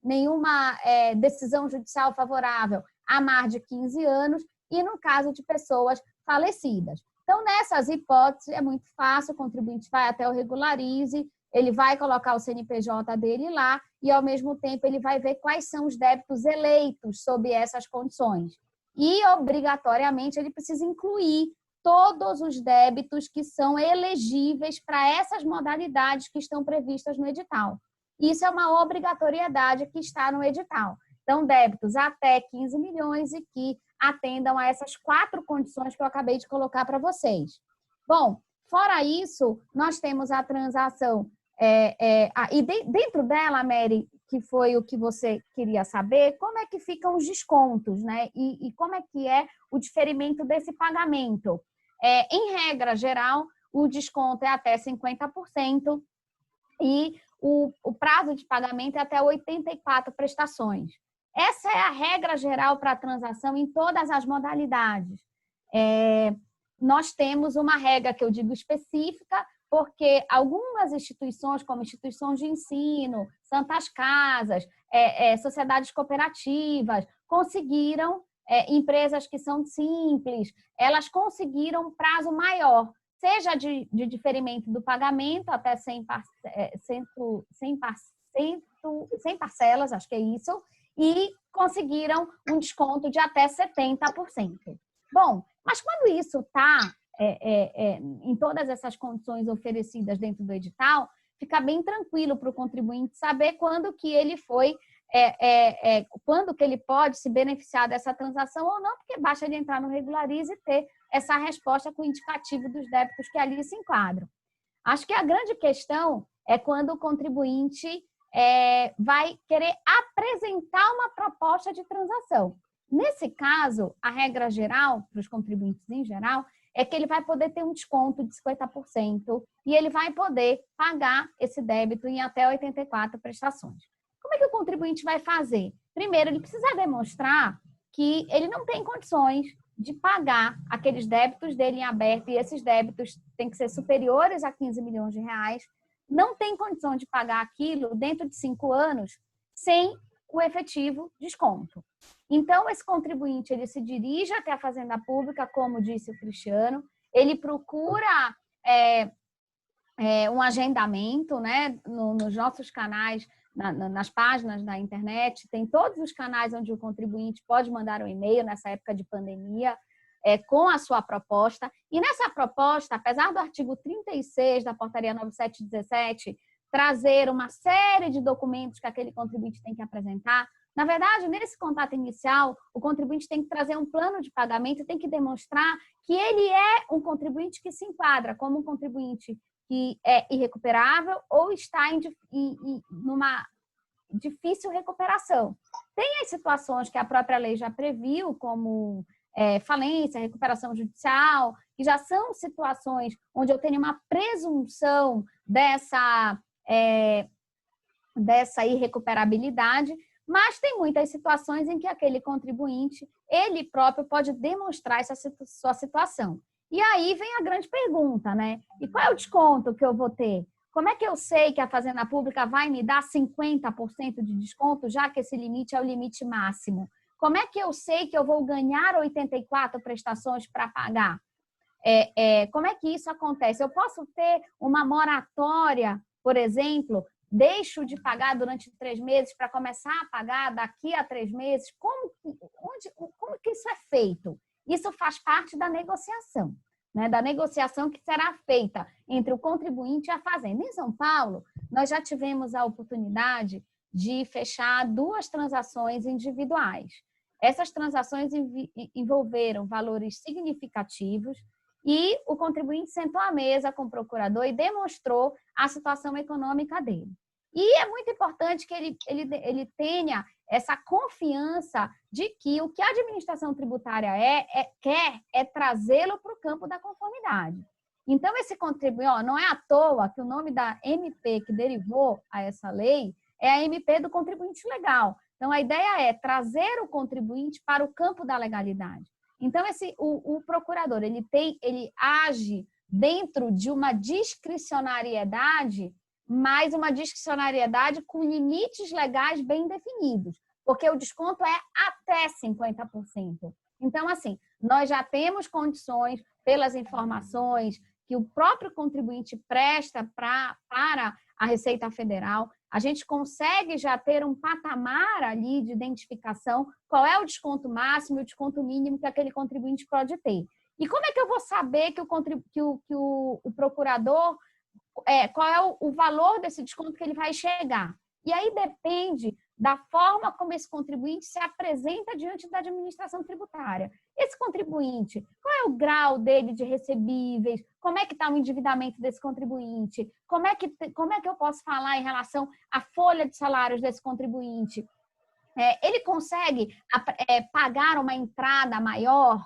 nenhuma decisão judicial favorável há mais de 15 anos, e no caso de pessoas falecidas. Então, nessas hipóteses, é muito fácil, o contribuinte vai até o Regularize, ele vai colocar o CNPJ dele lá e, ao mesmo tempo, ele vai ver quais são os débitos eleitos sob essas condições. E, obrigatoriamente, ele precisa incluir todos os débitos que são elegíveis para essas modalidades que estão previstas no edital. Isso é uma obrigatoriedade que está no edital. Então, débitos até 15 milhões e que atendam a essas 4 condições que eu acabei de colocar para vocês. Bom, fora isso, nós temos a transação. E dentro dela, Mary, que foi o que você queria saber, como é que ficam os descontos, né? E como é que é o diferimento desse pagamento? Em regra geral, o desconto é até 50% e o prazo de pagamento é até 84 prestações. Essa é a regra geral para a transação em todas as modalidades. Nós temos uma regra que eu digo específica, porque algumas instituições, como instituições de ensino, santas casas, sociedades cooperativas, conseguiram, empresas que são simples, elas conseguiram prazo maior, seja de diferimento do pagamento até 100 parcelas, acho que é isso, e conseguiram um desconto de até 70%. Bom, mas quando isso está em todas essas condições oferecidas dentro do edital, fica bem tranquilo para o contribuinte saber quando que ele foi, quando que ele pode se beneficiar dessa transação ou não, porque basta ele entrar no Regularize e ter essa resposta com o indicativo dos débitos que ali se enquadram. Acho que a grande questão é quando o contribuinte vai querer apresentar uma proposta de transação. Nesse caso, a regra geral, para os contribuintes em geral, é que ele vai poder ter um desconto de 50% e ele vai poder pagar esse débito em até 84 prestações. Como é que o contribuinte vai fazer? Primeiro, ele precisa demonstrar que ele não tem condições de pagar aqueles débitos dele em aberto, e esses débitos têm que ser superiores a 15 milhões de reais, não tem condição de pagar aquilo dentro de 5 anos sem o efetivo desconto. Então, esse contribuinte, ele se dirige até a Fazenda Pública, como disse o Cristiano, ele procura um agendamento, né, nos nossos canais, nas páginas da internet, tem todos os canais onde o contribuinte pode mandar um e-mail nessa época de pandemia, com a sua proposta. E nessa proposta, apesar do artigo 36 da Portaria 9717 trazer uma série de documentos que aquele contribuinte tem que apresentar, na verdade, nesse contato inicial, o contribuinte tem que trazer um plano de pagamento e tem que demonstrar que ele é um contribuinte que se enquadra como um contribuinte que é irrecuperável ou está numa difícil recuperação. Tem as situações que a própria lei já previu, como falência, recuperação judicial, que já são situações onde eu tenho uma presunção dessa irrecuperabilidade, mas tem muitas situações em que aquele contribuinte, ele próprio pode demonstrar essa sua situação. E aí vem a grande pergunta, né? E qual é o desconto que eu vou ter? Como é que eu sei que a Fazenda Pública vai me dar 50% de desconto, já que esse limite é o limite máximo? Como é que eu sei que eu vou ganhar 84 prestações para pagar? Como é que isso acontece? Eu posso ter uma moratória, por exemplo, deixo de pagar durante 3 meses para começar a pagar daqui a 3 meses? Como que isso é feito? Isso faz parte da negociação, né? Da negociação que será feita entre o contribuinte e a Fazenda. Em São Paulo, nós já tivemos a oportunidade de fechar 2 transações individuais. Essas transações envolveram valores significativos e o contribuinte sentou à mesa com o procurador e demonstrou a situação econômica dele. E é muito importante que ele tenha essa confiança de que o que a administração tributária quer trazê-lo para o campo da conformidade. Então, esse contribuinte, não é à toa que o nome da MP que derivou a essa lei é a MP do contribuinte legal. Então, a ideia é trazer o contribuinte para o campo da legalidade. Então, o procurador, ele age dentro de uma discricionariedade, mas uma discricionariedade com limites legais bem definidos, porque o desconto é até 50%. Então, assim, nós já temos condições, pelas informações que o próprio contribuinte presta para a Receita Federal, a gente consegue já ter um patamar ali de identificação, qual é o desconto máximo e o desconto mínimo que aquele contribuinte pode ter. E como é que eu vou saber que o procurador, qual é o valor desse desconto que ele vai chegar? E aí depende da forma como esse contribuinte se apresenta diante da administração tributária. Esse contribuinte, qual é o grau dele de recebíveis? Como é que está o endividamento desse contribuinte? Como é que eu posso falar em relação à folha de salários desse contribuinte? Ele consegue pagar uma entrada maior?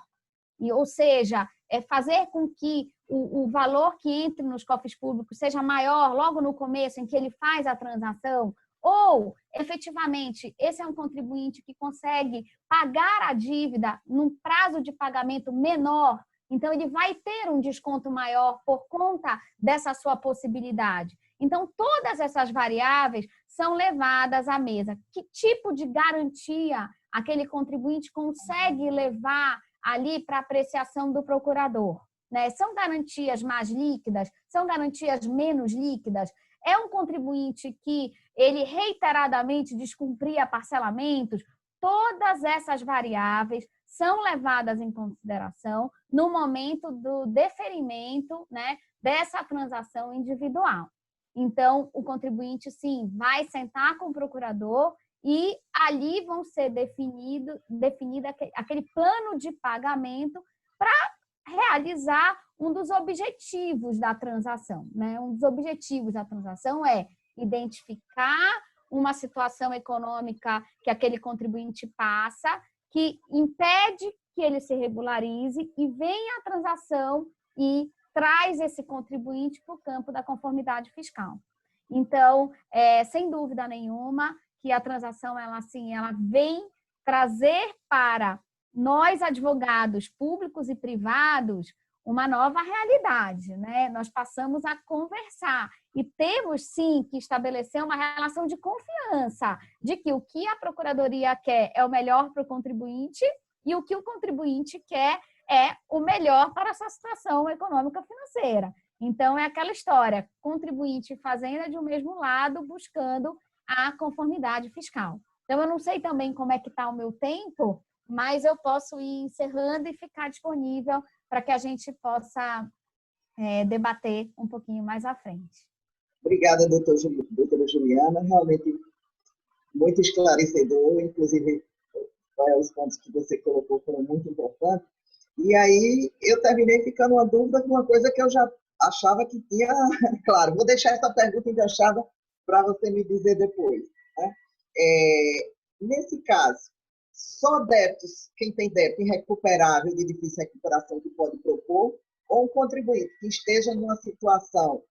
Ou seja, fazer com que o valor que entre nos cofres públicos seja maior logo no começo em que ele faz a transação? Ou, efetivamente, esse é um contribuinte que consegue pagar a dívida num prazo de pagamento menor, então ele vai ter um desconto maior por conta dessa sua possibilidade. Então, todas essas variáveis são levadas à mesa. Que tipo de garantia aquele contribuinte consegue levar ali para apreciação do procurador? Né? São garantias mais líquidas? São garantias menos líquidas? É um contribuinte que ele reiteradamente descumpria parcelamentos? Todas essas variáveis são levadas em consideração no momento do deferimento, né, dessa transação individual. Então, o contribuinte, sim, vai sentar com o procurador e ali vão ser definido aquele plano de pagamento para realizar um dos objetivos da transação, né? Um dos objetivos da transação é identificar uma situação econômica que aquele contribuinte passa, que impede que ele se regularize e venha a transação e traz esse contribuinte para o campo da conformidade fiscal. Então, sem dúvida nenhuma, que a transação ela vem trazer para nós, advogados públicos e privados, uma nova realidade, né? Nós passamos a conversar e temos, sim, que estabelecer uma relação de confiança de que o que a Procuradoria quer é o melhor para o contribuinte e o que o contribuinte quer é o melhor para a sua situação econômica financeira. Então, é aquela história, contribuinte e fazenda de um mesmo lado, buscando a conformidade fiscal. Então, eu não sei também como é que está o meu tempo, mas eu posso ir encerrando e ficar disponível para que a gente possa debater um pouquinho mais à frente. Obrigada, doutora Juliana. Realmente muito esclarecedor, inclusive os pontos que você colocou foram muito importantes. E aí eu terminei ficando uma dúvida com uma coisa que eu já achava que tinha... Claro, vou deixar essa pergunta encaixada para você me dizer depois. Né? Nesse caso, só débitos, quem tem débito irrecuperável de difícil recuperação que pode propor, ou um contribuinte que esteja em uma situação,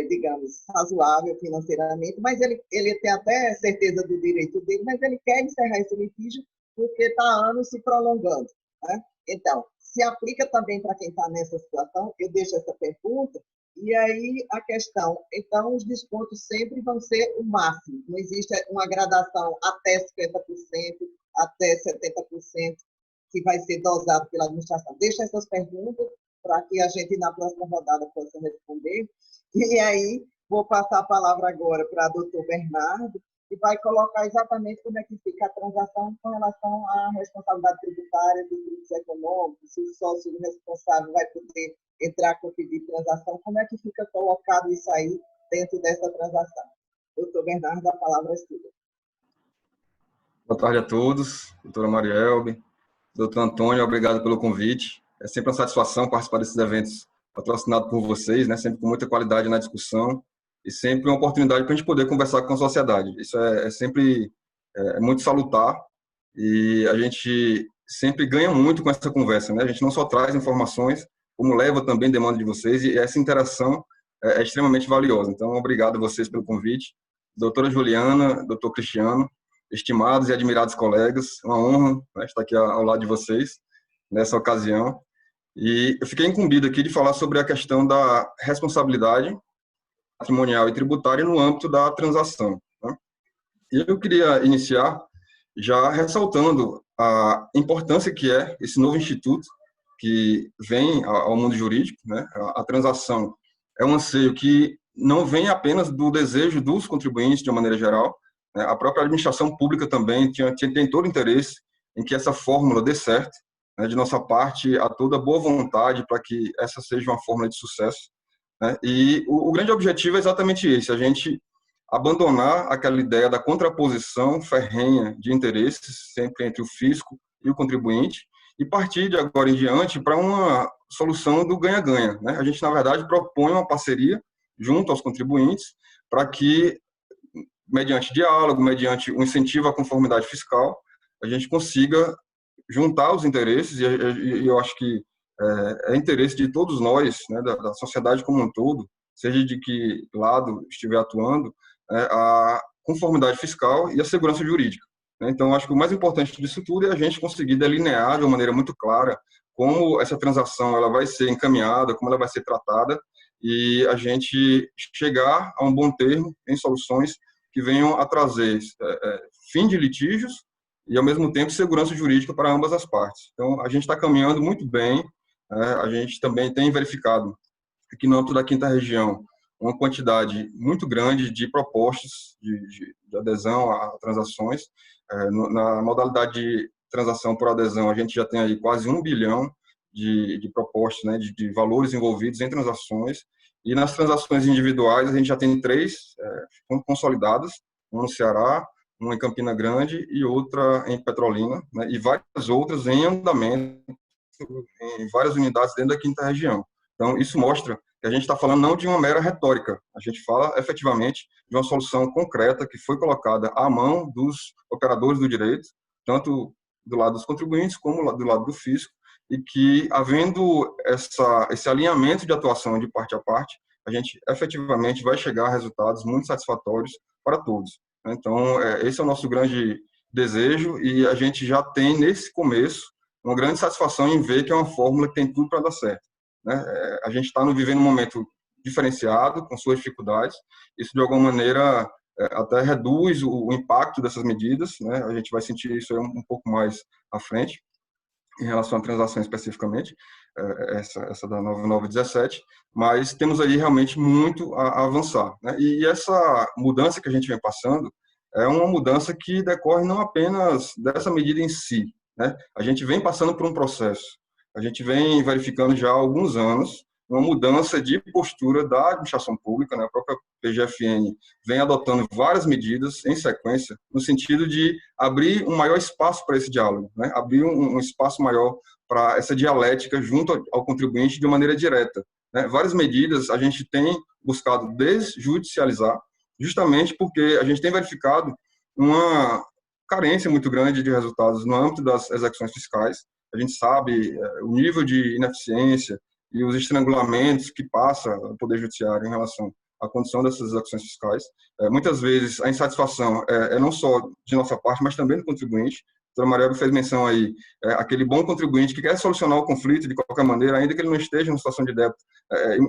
digamos, razoável financeiramente, mas ele tem até certeza do direito dele, mas ele quer encerrar esse litígio porque está há anos se prolongando. Né? Então, se aplica também para quem está nessa situação, eu deixo essa pergunta, e aí a questão, então os descontos sempre vão ser o máximo, não existe uma gradação até 50%, até 70%, que vai ser dosado pela administração. Deixa essas perguntas para que a gente, na próxima rodada, possa responder. E aí, vou passar a palavra agora para o doutor Bernardo, que vai colocar exatamente como é que fica a transação com relação à responsabilidade tributária dos grupos econômicos, se o sócio responsável vai poder entrar com o pedido de transação, como é que fica colocado isso aí dentro dessa transação. Doutor Bernardo, a palavra é sua. Boa tarde a todos, doutora Marielbe, doutor Antônio, obrigado pelo convite. É sempre uma satisfação participar desses eventos patrocinados por vocês, né? Sempre com muita qualidade na discussão e sempre uma oportunidade para a gente poder conversar com a sociedade. Isso é sempre muito salutar e a gente sempre ganha muito com essa conversa, né? A gente não só traz informações, como leva também demanda de vocês e essa interação é extremamente valiosa. Então, obrigado a vocês pelo convite. Doutora Juliana, doutor Cristiano, estimados e admirados colegas, uma honra, né, estar aqui ao lado de vocês nessa ocasião. E eu fiquei incumbido aqui de falar sobre a questão da responsabilidade patrimonial e tributária no âmbito da transação, né? E eu queria iniciar já ressaltando a importância que é esse novo instituto que vem ao mundo jurídico, né? A transação é um anseio que não vem apenas do desejo dos contribuintes de uma maneira geral, né? A própria administração pública também tem todo o interesse em que essa fórmula dê certo, né? De nossa parte, há toda boa vontade para que essa seja uma fórmula de sucesso, né? E o grande objetivo é exatamente esse, a gente abandonar aquela ideia da contraposição ferrenha de interesses sempre entre o fisco e o contribuinte e partir de agora em diante para uma solução do ganha-ganha, né? A gente, na verdade, propõe uma parceria junto aos contribuintes para que, mediante diálogo, mediante um incentivo à conformidade fiscal, a gente consiga juntar os interesses, e eu acho que é interesse de todos nós, né, da sociedade como um todo, seja de que lado estiver atuando, a conformidade fiscal e a segurança jurídica, né? Então, acho que o mais importante disso tudo é a gente conseguir delinear de uma maneira muito clara como essa transação ela vai ser encaminhada, como ela vai ser tratada, e a gente chegar a um bom termo em soluções que venham a trazer fim de litígios e, ao mesmo tempo, segurança jurídica para ambas as partes. Então, a gente está caminhando muito bem, a gente também tem verificado aqui no âmbito da Quinta Região uma quantidade muito grande de propostas de adesão a transações. Na modalidade de transação por adesão, a gente já tem aí quase 1 bilhão de propostas, né, de valores envolvidos em transações, e nas transações individuais a gente já tem 3 consolidadas, uma no Ceará, uma em Campina Grande e outra em Petrolina, né, e várias outras em andamento em várias unidades dentro da Quinta Região. Então, isso mostra que a gente está falando não de uma mera retórica, a gente fala efetivamente de uma solução concreta que foi colocada à mão dos operadores do direito, tanto do lado dos contribuintes como do lado do fisco, e que, havendo esse alinhamento de atuação de parte a parte, a gente efetivamente vai chegar a resultados muito satisfatórios para todos. Então, esse é o nosso grande desejo, e a gente já tem, nesse começo, uma grande satisfação em ver que é uma fórmula que tem tudo para dar certo, né? A gente está vivendo um momento diferenciado, com suas dificuldades. Isso, de alguma maneira, até reduz o impacto dessas medidas, né? A gente vai sentir isso aí um pouco mais à frente, em relação à transação especificamente, essa da 9917, mas temos aí realmente muito a avançar, né? E essa mudança que a gente vem passando é uma mudança que decorre não apenas dessa medida em si, né? A gente vem passando por um processo, a gente vem verificando já há alguns anos uma mudança de postura da administração pública, né? A própria PGFN vem adotando várias medidas em sequência, no sentido de abrir um maior espaço para esse diálogo, né? Abrir um espaço maior para essa dialética junto ao contribuinte de maneira direta, né? Várias medidas a gente tem buscado desjudicializar, justamente porque a gente tem verificado uma carência muito grande de resultados no âmbito das execuções fiscais. A gente sabe o nível de ineficiência e os estrangulamentos que passa o Poder Judiciário em relação à condição dessas execuções fiscais. Muitas vezes a insatisfação é não só de nossa parte, mas também do contribuinte. A doutora Maria fez menção aí, aquele bom contribuinte que quer solucionar o conflito de qualquer maneira, ainda que ele não esteja em situação de débito.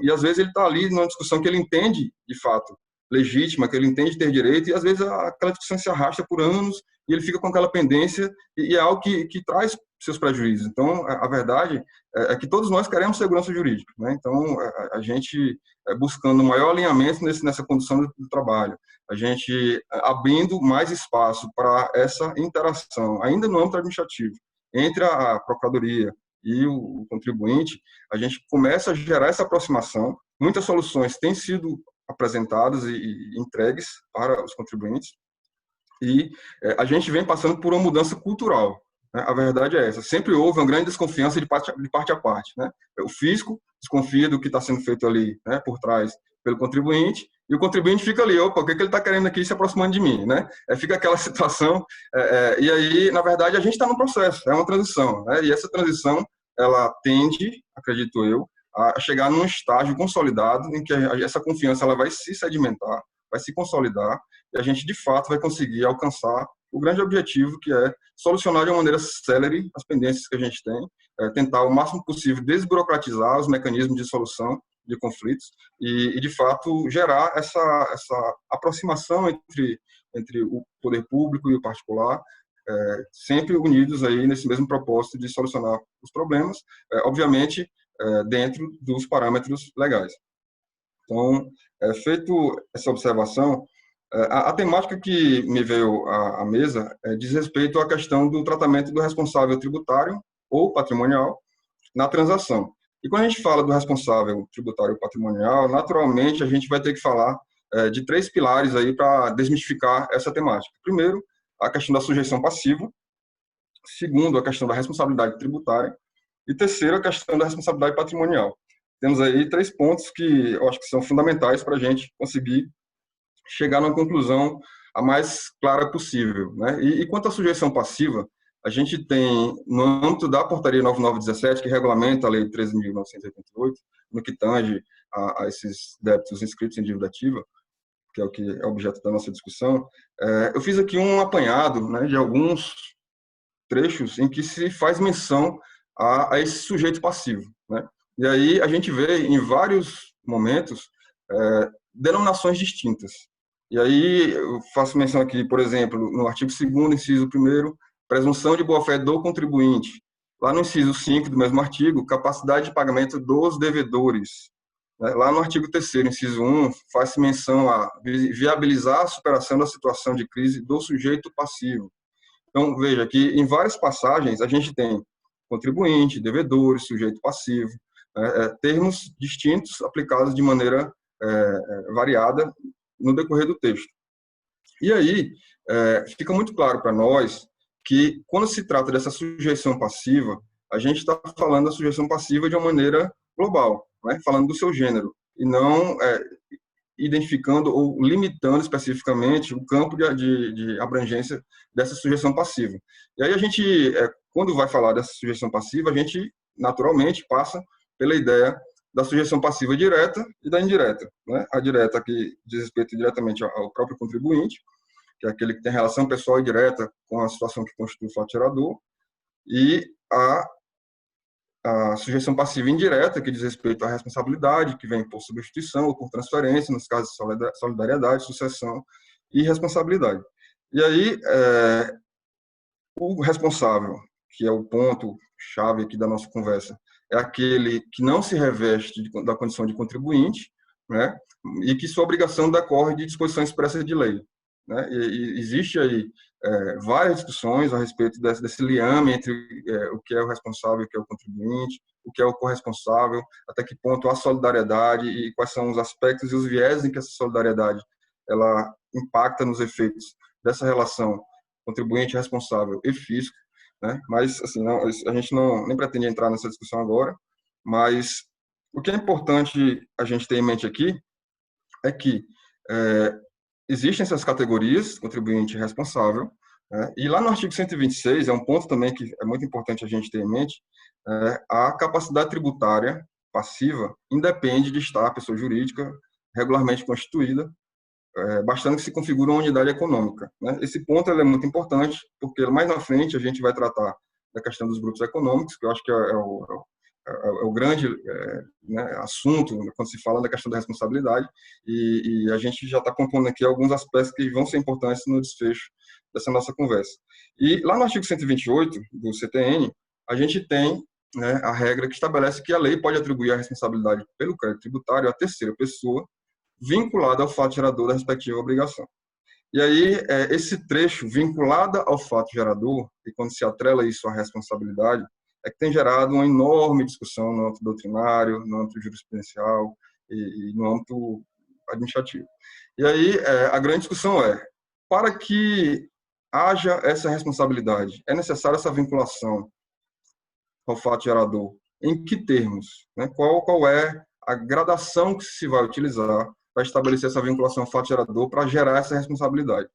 E às vezes ele está ali numa discussão que ele entende, de fato, legítima, que ele entende ter direito, e às vezes aquela discussão se arrasta por anos e ele fica com aquela pendência, e é algo que traz seus prejuízos. Então, a verdade é que todos nós queremos segurança jurídica, né? Então, a gente buscando um maior alinhamento nessa condução do trabalho, a gente abrindo mais espaço para essa interação, ainda no âmbito administrativo, entre a Procuradoria e o contribuinte, a gente começa a gerar essa aproximação. Muitas soluções têm sido apresentadas e entregues para os contribuintes, e a gente vem passando por uma mudança cultural, né? A verdade é essa, sempre houve uma grande desconfiança de parte a parte, né? O fisco desconfia do que está sendo feito ali, né, por trás pelo contribuinte, e o contribuinte fica ali, opa, o que ele está querendo aqui se aproximando de mim, né? Fica aquela situação, e aí, na verdade, a gente está num processo, é uma transição, né? E essa transição, ela tende, acredito eu, a chegar num estágio consolidado em que essa confiança ela vai se sedimentar, vai se consolidar, e a gente, de fato, vai conseguir alcançar o grande objetivo, que é solucionar de uma maneira célere as pendências que a gente tem, tentar o máximo possível desburocratizar os mecanismos de solução de conflitos e, de fato, gerar essa aproximação entre o poder público e o particular, sempre unidos aí nesse mesmo propósito de solucionar os problemas, obviamente, dentro dos parâmetros legais. Então, feito essa observação, a temática que me veio à mesa diz respeito à questão do tratamento do responsável tributário ou patrimonial na transação. E quando a gente fala do responsável tributário ou patrimonial, naturalmente a gente vai ter que falar de 3 pilares aí para desmistificar essa temática. Primeiro, a questão da sujeição passiva. Segundo, a questão da responsabilidade tributária. E terceiro, a questão da responsabilidade patrimonial. Temos aí 3 pontos que eu acho que são fundamentais para a gente conseguir chegar numa conclusão a mais clara possível, né? E quanto à sujeição passiva, a gente tem, no âmbito da Portaria 9917, que regulamenta a Lei 13.988, no que tange a esses débitos inscritos em dívida ativa, que é o que é objeto da nossa discussão, eu fiz aqui um apanhado, né, de alguns trechos em que se faz menção a esse sujeito passivo, né? E aí a gente vê em vários momentos denominações distintas. E aí eu faço menção aqui, por exemplo, no artigo 2º, inciso 1º, presunção de boa-fé do contribuinte. Lá no inciso 5 do mesmo artigo, capacidade de pagamento dos devedores. Lá no artigo 3º, inciso 1, faz-se menção a viabilizar a superação da situação de crise do sujeito passivo. Então, veja que em várias passagens a gente tem contribuinte, devedores, sujeito passivo, termos distintos aplicados de maneira variada no decorrer do texto. E aí, fica muito claro para nós que, quando se trata dessa sujeição passiva, a gente está falando da sujeição passiva de uma maneira global, né? Falando do seu gênero, e não identificando ou limitando especificamente o campo de abrangência dessa sujeição passiva. E aí a gente, quando vai falar dessa sujeição passiva, a gente naturalmente passa pela ideia da sujeição passiva direta e da indireta, né? A direta que diz respeito diretamente ao próprio contribuinte, que é aquele que tem relação pessoal e direta com a situação que constitui o fato gerador, e a sujeição passiva indireta, que diz respeito à responsabilidade, que vem por substituição ou por transferência, nos casos de solidariedade, sucessão e responsabilidade. E aí, o responsável, que é o ponto-chave aqui da nossa conversa, é aquele que não se reveste da condição de contribuinte, né, e que sua obrigação decorre de disposições expressas de lei, né? E existe aí várias discussões a respeito desse liame entre o que é o responsável e o que é o contribuinte, o que é o corresponsável, até que ponto há solidariedade e quais são os aspectos e os viés em que essa solidariedade ela impacta nos efeitos dessa relação contribuinte, responsável e fisco, né? Mas assim, a gente nem pretende entrar nessa discussão agora, mas o que é importante a gente ter em mente aqui é que existem essas categorias, contribuinte e responsável, né? E lá no artigo 126, é um ponto também que é muito importante a gente ter em mente, a capacidade tributária passiva independe de estar a pessoa jurídica regularmente constituída, bastando que se configure uma unidade econômica, né? Esse ponto é muito importante, porque mais na frente a gente vai tratar da questão dos grupos econômicos, que eu acho que é o grande né, assunto quando se fala da questão da responsabilidade, e a gente já está compondo aqui alguns aspectos que vão ser importantes no desfecho dessa nossa conversa. E lá no artigo 128 do CTN, a gente tem, né, a regra que estabelece que a lei pode atribuir a responsabilidade pelo crédito tributário à terceira pessoa, vinculada ao fato gerador da respectiva obrigação. E aí, esse trecho, vinculada ao fato gerador, e quando se atrela isso à responsabilidade, é que tem gerado uma enorme discussão no âmbito doutrinário, no âmbito jurisprudencial e no âmbito administrativo. E aí, a grande discussão para que haja essa responsabilidade, é necessária essa vinculação ao fato gerador. Em que termos? Né? Qual é a gradação que se vai utilizar para estabelecer essa vinculação ao fato gerador para gerar essa responsabilidade?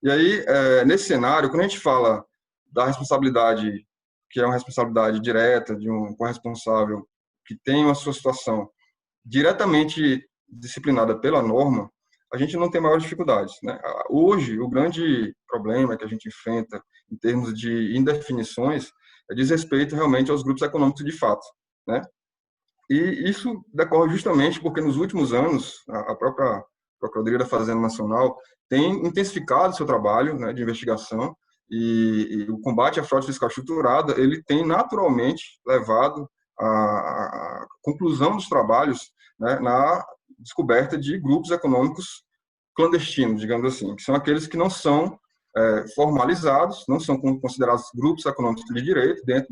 E aí, nesse cenário, quando a gente fala da responsabilidade, que é uma responsabilidade direta de um corresponsável que tem uma sua situação diretamente disciplinada pela norma, a gente não tem maiores dificuldades, né? Hoje, o grande problema que a gente enfrenta em termos de indefinições diz respeito realmente aos grupos econômicos de fato, né? E isso decorre justamente porque, nos últimos anos, a própria Procuradoria da Fazenda Nacional tem intensificado seu trabalho, né, de investigação, e o combate à fraude fiscal estruturada ele tem naturalmente levado à conclusão dos trabalhos, né, na descoberta de grupos econômicos clandestinos, digamos assim, que são aqueles que não são formalizados, não são considerados grupos econômicos de direito dentro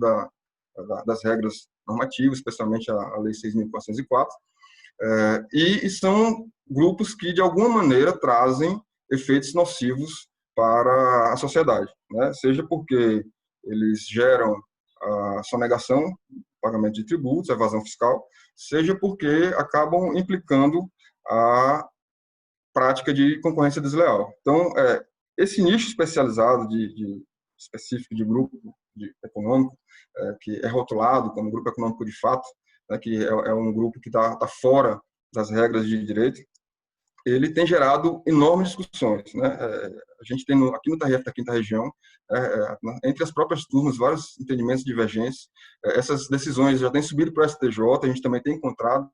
das regras normativas, especialmente a Lei 6.404, e são grupos que, de alguma maneira, trazem efeitos nocivos para a sociedade, né? Seja porque eles geram a sonegação, pagamento de tributos, evasão fiscal, seja porque acabam implicando a prática de concorrência desleal. Então, esse nicho especializado específico de grupo econômico, que é rotulado como grupo econômico de fato, né, que é um grupo que está fora das regras de direito, ele tem gerado enormes discussões, né? A gente tem aqui no TRF da Quinta Região, entre as próprias turmas, vários entendimentos divergentes. Essas decisões já têm subido para o STJ, a gente também tem encontrado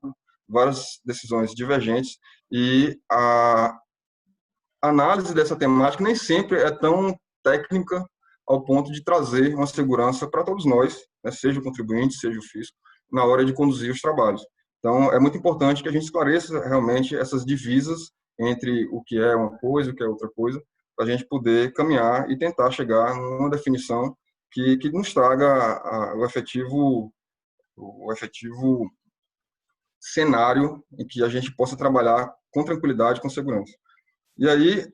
várias decisões divergentes, e a análise dessa temática nem sempre é tão técnica ao ponto de trazer uma segurança para todos nós, né, seja o contribuinte, seja o fisco, na hora de conduzir os trabalhos. Então, é muito importante que a gente esclareça realmente essas divisas entre o que é uma coisa e o que é outra coisa, para a gente poder caminhar e tentar chegar numa definição que nos traga o efetivo cenário em que a gente possa trabalhar com tranquilidade, com segurança. E aí,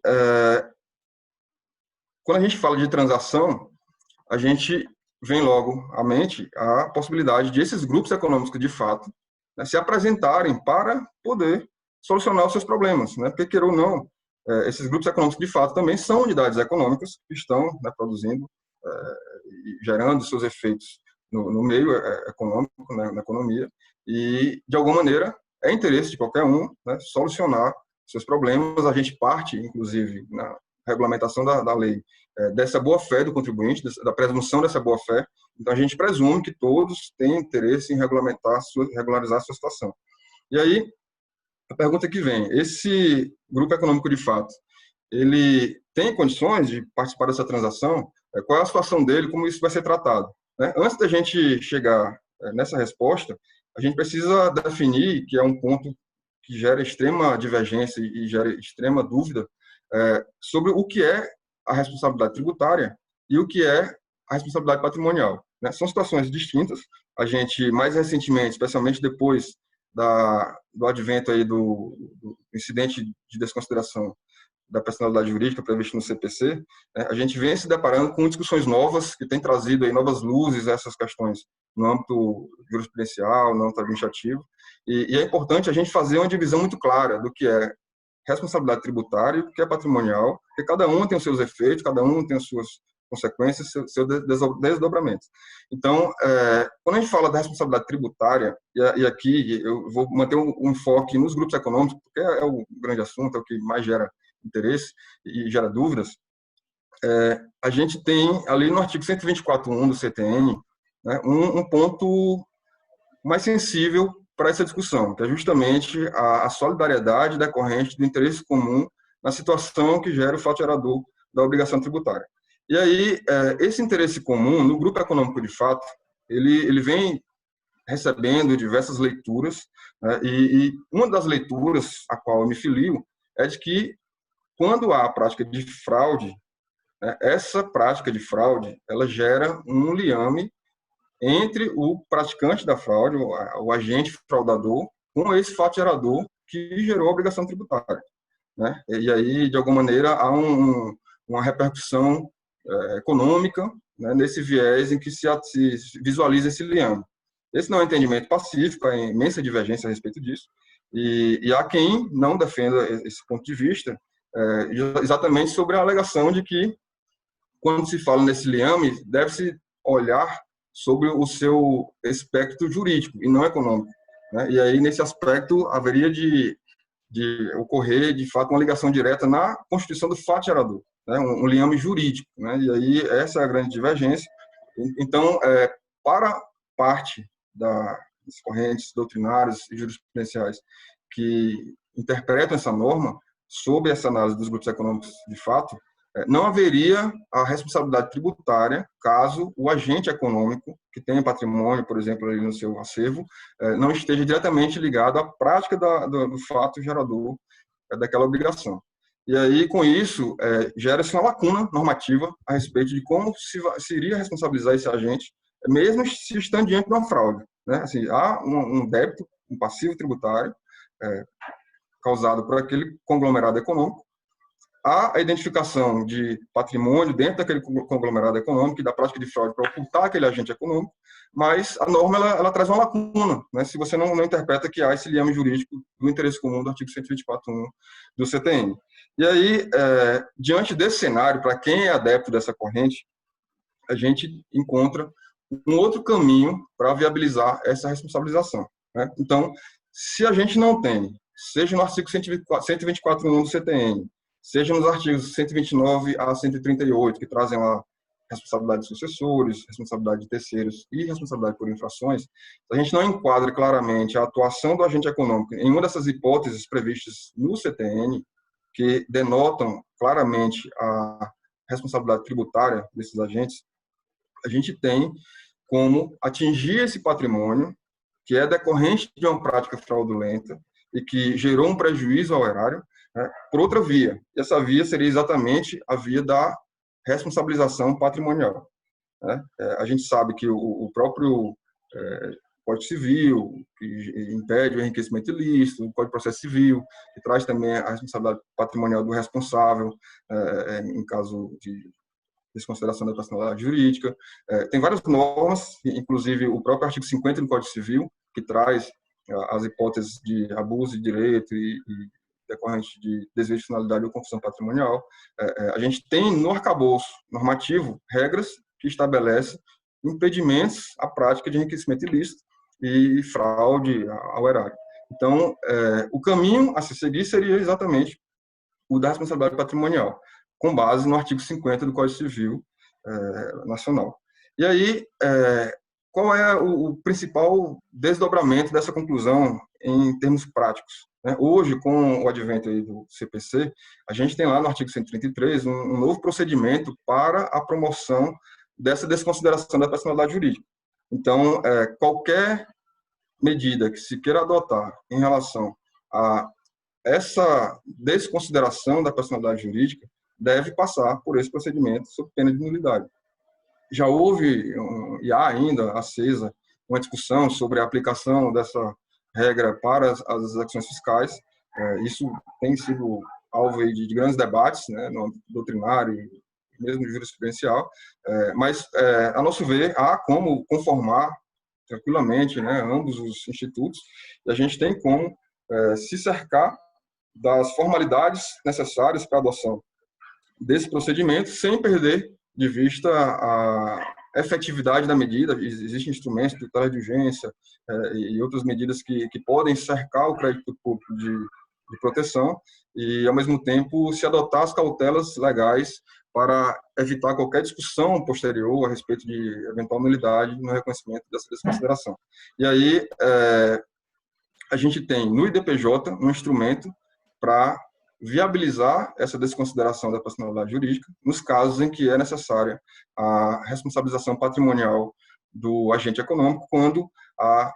quando a gente fala de transação, a gente vem logo à mente a possibilidade de esses grupos econômicos, de fato, né, se apresentarem para poder solucionar os seus problemas, né? Porque, queira ou não, esses grupos econômicos, de fato, também são unidades econômicas que estão, né, produzindo e gerando seus efeitos no meio econômico, né, na economia, e, de alguma maneira, é interesse de qualquer um, né, solucionar seus problemas. A gente parte, inclusive, na regulamentação da lei, dessa boa-fé do contribuinte, da presunção dessa boa-fé. Então, a gente presume que todos têm interesse em regularizar a sua situação. E aí, a pergunta que vem, esse grupo econômico de fato, ele tem condições de participar dessa transação? Qual é a situação dele? Como isso vai ser tratado? Né? Antes da gente chegar nessa resposta, a gente precisa definir, que é um ponto que gera extrema divergência e gera extrema dúvida, sobre o que é a responsabilidade tributária e o que é a responsabilidade patrimonial. Né? São situações distintas. A gente, mais recentemente, especialmente depois do advento aí do incidente de desconsideração da personalidade jurídica previsto no CPC, né, a gente vem se deparando com discussões novas que têm trazido aí novas luzes a essas questões no âmbito jurisprudencial, no âmbito administrativo, e é importante a gente fazer uma divisão muito clara do que é responsabilidade tributária e o que é patrimonial, porque cada um tem os seus efeitos, cada um tem as suas consequências, seus desdobramentos. Então, quando a gente fala da responsabilidade tributária, e aqui eu vou manter um enfoque nos grupos econômicos, porque é o grande assunto, é o que mais gera interesse e gera dúvidas, a gente tem ali no artigo 124.1 do CTN, né, um ponto mais sensível para essa discussão, que é justamente a solidariedade decorrente do interesse comum na situação que gera o fato gerador da obrigação tributária. E aí, esse interesse comum, no grupo econômico de fato, ele vem recebendo diversas leituras, né, e uma das leituras a qual eu me filio é de que, quando há a prática de fraude, né, essa prática de fraude ela gera um liame entre o praticante da fraude, o agente fraudador, com esse fato gerador que gerou a obrigação tributária. Né? E aí, de alguma maneira, há uma repercussão econômica, né, nesse viés em que se visualiza esse liame. Esse não é um entendimento pacífico, há imensa divergência a respeito disso, e há quem não defenda esse ponto de vista, exatamente sobre a alegação de que, quando se fala nesse liame, deve-se olhar sobre o seu aspecto jurídico e não econômico. Né? E aí, nesse aspecto, haveria de ocorrer, de fato, uma ligação direta na constituição do fato gerador, né? Um liame jurídico. Né? E aí, essa é a grande divergência. Então, para parte as correntes doutrinárias e jurisprudenciais que interpretam essa norma, sob essa análise dos grupos econômicos de fato, não haveria a responsabilidade tributária caso o agente econômico, que tem patrimônio, por exemplo, ali no seu acervo, não esteja diretamente ligado à prática do fato gerador daquela obrigação. E aí, com isso, gera-se uma lacuna normativa a respeito de como se iria responsabilizar esse agente, mesmo se estando diante de uma fraude, né? Assim, há um débito, um passivo tributário causado por aquele conglomerado econômico, há a identificação de patrimônio dentro daquele conglomerado econômico e da prática de fraude para ocultar aquele agente econômico, mas a norma ela traz uma lacuna, né? Se você não interpreta que há esse liame jurídico do interesse comum do artigo 124.1 do CTN. E aí, diante desse cenário, para quem é adepto dessa corrente, a gente encontra um outro caminho para viabilizar essa responsabilização, né? Então, se a gente não tem, seja no artigo 124.1 do CTN, seja nos artigos 129 a 138, que trazem lá responsabilidade de sucessores, responsabilidade de terceiros e responsabilidade por infrações, se a gente não enquadra claramente a atuação do agente econômico em uma dessas hipóteses previstas no CTN, que denotam claramente a responsabilidade tributária desses agentes, a gente tem como atingir esse patrimônio que é decorrente de uma prática fraudulenta e que gerou um prejuízo ao erário, né, por outra via. E essa via seria exatamente a via da responsabilização patrimonial, né? A gente sabe que o próprio Código Civil, que impede o enriquecimento ilícito, o Código de Processo Civil, que traz também a responsabilidade patrimonial do responsável em caso de desconsideração da personalidade jurídica. Tem várias normas, inclusive o próprio artigo 50 do Código Civil, que traz as hipóteses de abuso de direito e decorrente de desvio de finalidade ou confusão patrimonial. A gente tem no arcabouço normativo regras que estabelecem impedimentos à prática de enriquecimento ilícito e fraude ao erário. Então, o caminho a se seguir seria exatamente o da responsabilidade patrimonial, com base no artigo 50 do Código Civil Nacional. E aí, qual é o principal desdobramento dessa conclusão em termos práticos, né? Hoje, com o advento aí do CPC, a gente tem lá no artigo 133 um novo procedimento para a promoção dessa desconsideração da personalidade jurídica. Então, qualquer medida que se queira adotar em relação a essa desconsideração da personalidade jurídica deve passar por esse procedimento sob pena de nulidade. Já houve, e há ainda acesa, uma discussão sobre a aplicação dessa regra para as ações fiscais. Isso tem sido alvo de grandes debates, né, no âmbito doutrinário e mesmo jurisprudencial, mas, a nosso ver, há como conformar tranquilamente, né, ambos os institutos, e a gente tem como se cercar das formalidades necessárias para a adoção desse procedimento, sem perder de vista a efetividade da medida. Existem instrumentos de tutela de urgência e outras medidas que podem cercar o crédito público de proteção e, ao mesmo tempo, se adotar as cautelas legais para evitar qualquer discussão posterior a respeito de eventual nulidade no reconhecimento dessa desconsideração. E aí, a gente tem no IDPJ um instrumento para viabilizar essa desconsideração da personalidade jurídica nos casos em que é necessária a responsabilização patrimonial do agente econômico quando a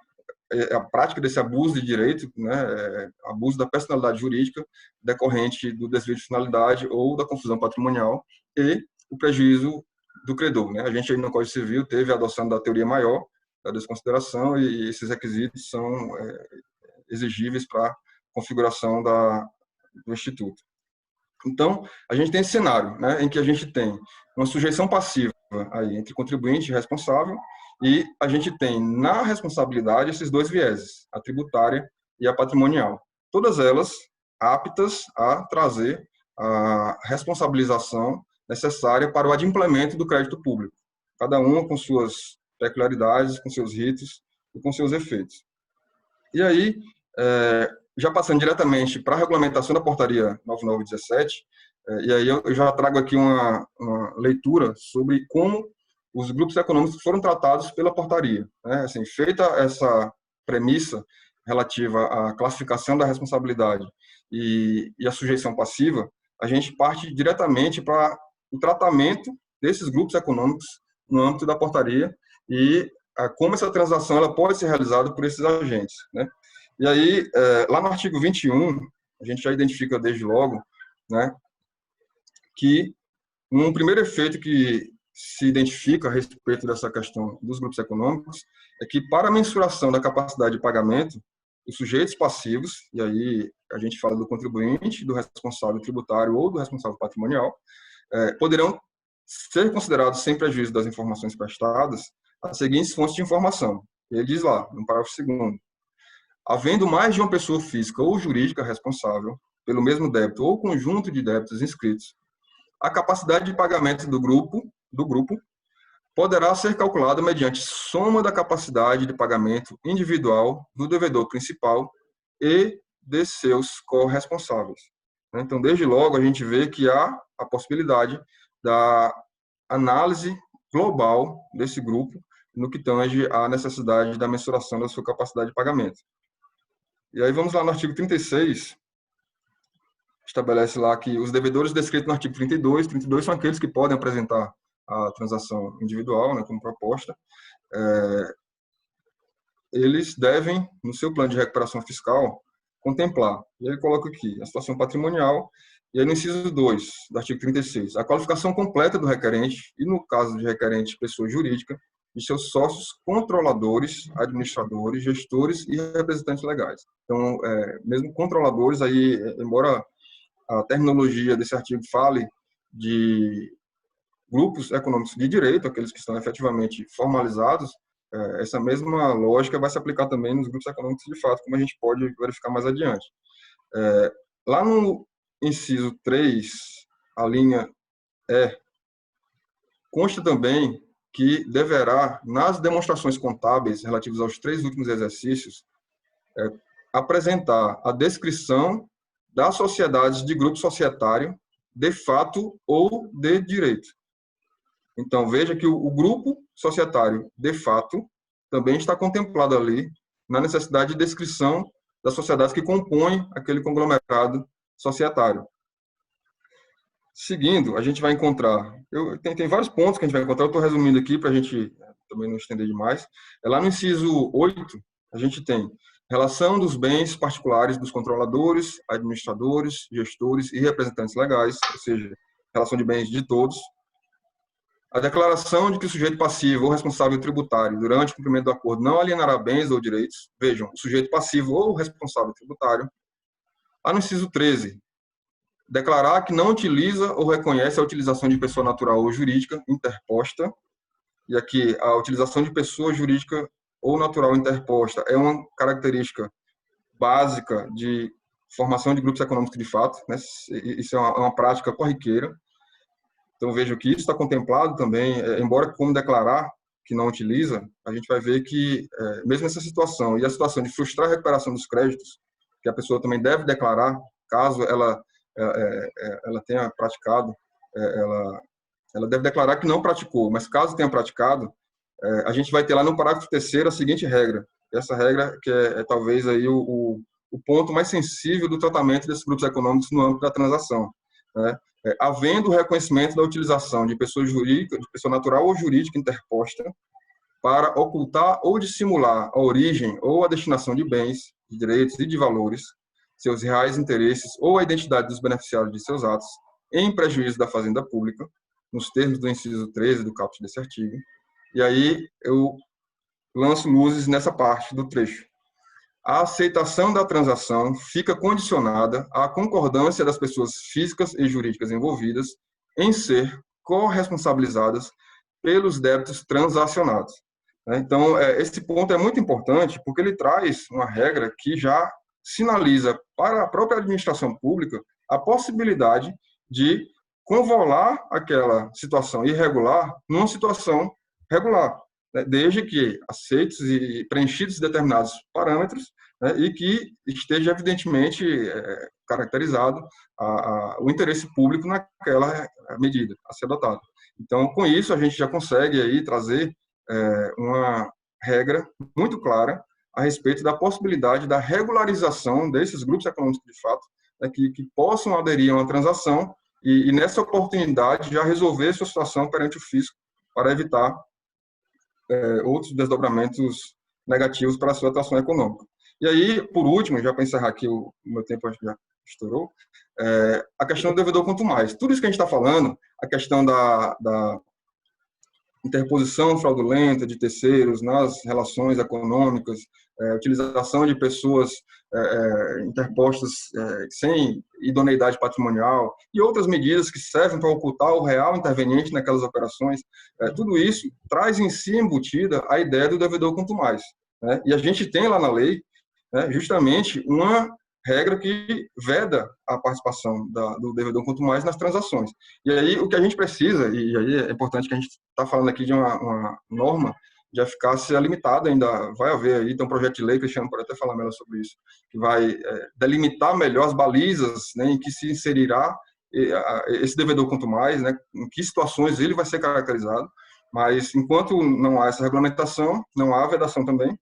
prática desse abuso de direito, né, abuso da personalidade jurídica decorrente do desvio de finalidade ou da confusão patrimonial e o prejuízo do credor, né? A gente aí no Código Civil teve a adoção da teoria maior da desconsideração e esses requisitos são exigíveis para configuração do Instituto. Então, a gente tem esse cenário, né, em que a gente tem uma sujeição passiva aí entre contribuinte e responsável, e a gente tem na responsabilidade esses dois vieses, a tributária e a patrimonial. Todas elas aptas a trazer a responsabilização necessária para o adimplemento do crédito público, cada uma com suas peculiaridades, com seus ritos e com seus efeitos. E aí, já passando diretamente para a regulamentação da portaria 9917, e aí eu já trago aqui uma leitura sobre como os grupos econômicos foram tratados pela portaria, né? Assim, feita essa premissa relativa à classificação da responsabilidade e a sujeição passiva, a gente parte diretamente para o tratamento desses grupos econômicos no âmbito da portaria e como essa transação ela pode ser realizada por esses agentes, né? E aí, lá no artigo 21, a gente já identifica desde logo, né, que um primeiro efeito que se identifica a respeito dessa questão dos grupos econômicos é que, para a mensuração da capacidade de pagamento, os sujeitos passivos, e aí a gente fala do contribuinte, do responsável tributário ou do responsável patrimonial, poderão ser considerados, sem prejuízo das informações prestadas, as seguintes fontes de informação. Ele diz lá, no parágrafo 2º, havendo mais de uma pessoa física ou jurídica responsável pelo mesmo débito ou conjunto de débitos inscritos, a capacidade de pagamento do grupo poderá ser calculada mediante soma da capacidade de pagamento individual do devedor principal e de seus corresponsáveis. Então, desde logo, a gente vê que há a possibilidade da análise global desse grupo no que tange à necessidade da mensuração da sua capacidade de pagamento. E aí vamos lá no artigo 36, estabelece lá que os devedores descritos no artigo 32 são aqueles que podem apresentar a transação individual, né, como proposta. Eles devem, no seu plano de recuperação fiscal, contemplar, e ele coloca aqui, a situação patrimonial, e aí no inciso 2 do artigo 36, a qualificação completa do requerente, e no caso de requerente pessoa jurídica, de seus sócios controladores, administradores, gestores e representantes legais. Então, mesmo controladores, aí, embora a terminologia desse artigo fale de grupos econômicos de direito, aqueles que estão efetivamente formalizados, essa mesma lógica vai se aplicar também nos grupos econômicos de fato, como a gente pode verificar mais adiante. Lá no inciso 3, a linha E, consta também que deverá, nas demonstrações contábeis relativas aos 3 últimos exercícios, apresentar a descrição das sociedades de grupo societário de fato ou de direito. Então, veja que o grupo societário de fato também está contemplado ali na necessidade de descrição das sociedades que compõem aquele conglomerado societário. Seguindo, a gente vai encontrar, tem vários pontos que a gente vai encontrar, eu estou resumindo aqui para a gente também não estender demais. Lá no inciso 8, a gente tem relação dos bens particulares dos controladores, administradores, gestores e representantes legais, ou seja, relação de bens de todos. A declaração de que o sujeito passivo ou responsável tributário, durante o cumprimento do acordo, não alienará bens ou direitos. Vejam, o sujeito passivo ou responsável tributário. Lá no inciso 13, declarar que não utiliza ou reconhece a utilização de pessoa natural ou jurídica interposta. E aqui, a utilização de pessoa jurídica ou natural interposta é uma característica básica de formação de grupos econômicos de fato, né? Isso é uma prática corriqueira. Então, vejo que isso está contemplado também, embora como declarar que não utiliza, a gente vai ver que, mesmo essa situação e a situação de frustrar a recuperação dos créditos, que a pessoa também deve declarar, caso ela tenha praticado, ela deve declarar que não praticou, mas caso tenha praticado, a gente vai ter lá no parágrafo 3º a seguinte regra. Essa regra que é talvez aí o ponto mais sensível do tratamento desses grupos econômicos no âmbito da transação, né? Havendo o reconhecimento da utilização de pessoa jurídica, de pessoa natural ou jurídica interposta para ocultar ou dissimular a origem ou a destinação de bens, de direitos e de valores, seus reais interesses ou a identidade dos beneficiários de seus atos, em prejuízo da fazenda pública, nos termos do inciso 13 do caput desse artigo. E aí eu lanço luzes nessa parte do trecho. A aceitação da transação fica condicionada à concordância das pessoas físicas e jurídicas envolvidas em ser corresponsabilizadas pelos débitos transacionados. Então, esse ponto é muito importante porque ele traz uma regra que já sinaliza para a própria administração pública a possibilidade de convolar aquela situação irregular numa situação regular, né, desde que aceitos e preenchidos determinados parâmetros, né, e que esteja evidentemente caracterizado o interesse público naquela medida a ser adotada. Então, com isso, a gente já consegue aí trazer uma regra muito clara a respeito da possibilidade da regularização desses grupos econômicos de fato, né, que possam aderir a uma transação e, nessa oportunidade, já resolver sua situação perante o fisco para evitar outros desdobramentos negativos para a sua atuação econômica. E aí, por último, já para encerrar aqui, o meu tempo acho que já estourou, a questão do devedor quanto mais. Tudo isso que a gente está falando, a questão da interposição fraudulenta de terceiros nas relações econômicas, utilização de pessoas interpostas sem idoneidade patrimonial e outras medidas que servem para ocultar o real interveniente naquelas operações, tudo isso traz em si embutida a ideia do devedor quanto mais, né? E a gente tem lá na lei, né, justamente uma regra que veda a participação do devedor quanto mais nas transações. E aí o que a gente precisa, e aí é importante que a gente está falando aqui de uma norma de eficácia limitada, ainda vai haver aí, tem um projeto de lei, Cristiano pode até falar melhor sobre isso, que vai delimitar melhor as balizas, né, em que se inserirá esse devedor quanto mais, né, em que situações ele vai ser caracterizado, mas enquanto não há essa regulamentação, não há vedação também,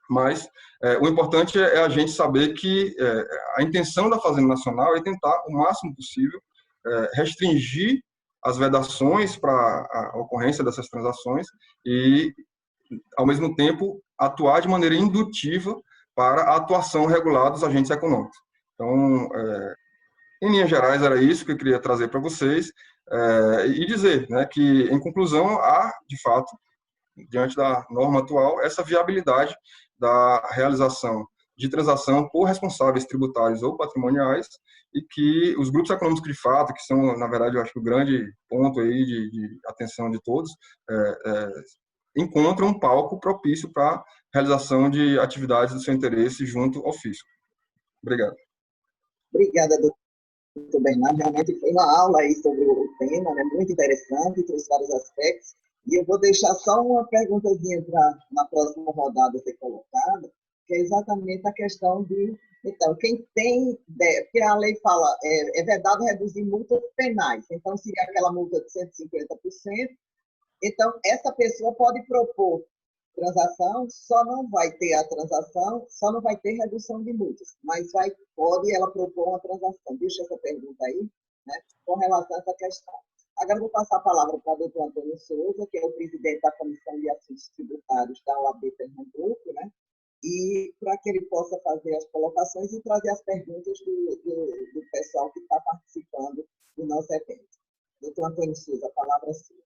mas o importante é a gente saber que a intenção da Fazenda Nacional é tentar, o máximo possível, restringir as vedações para a ocorrência dessas transações e, ao mesmo tempo, atuar de maneira indutiva para a atuação regular dos agentes econômicos. Então, em linhas gerais, era isso que eu queria trazer para vocês e dizer, né, que, em conclusão, há, de fato, diante da norma atual, essa viabilidade da realização de transação por responsáveis tributários ou patrimoniais e que os grupos econômicos de fato, que são, na verdade, eu acho que o grande ponto aí de atenção de todos, encontram um palco propício para a realização de atividades do seu interesse junto ao fisco. Obrigado. Obrigada, doutor Bernardo. Realmente foi uma aula aí sobre o tema, né? Muito interessante, trouxe vários aspectos. E eu vou deixar só uma perguntazinha para na próxima rodada ser colocada, que é exatamente a questão de, então, quem tem, porque a lei fala, é vedado reduzir multas penais, então seria aquela multa de 150%, então essa pessoa pode propor transação, só não vai ter a transação, só não vai ter redução de multas, mas pode ela propor uma transação. Deixa essa pergunta aí, né, com relação a essa questão. Agora vou passar a palavra para o doutor Antônio Souza, que é o presidente da Comissão de Assuntos Tributários da OAB Pernambuco, né? E para que ele possa fazer as colocações e trazer as perguntas do pessoal que está participando do nosso evento. Doutor Antônio Souza, a palavra é sua.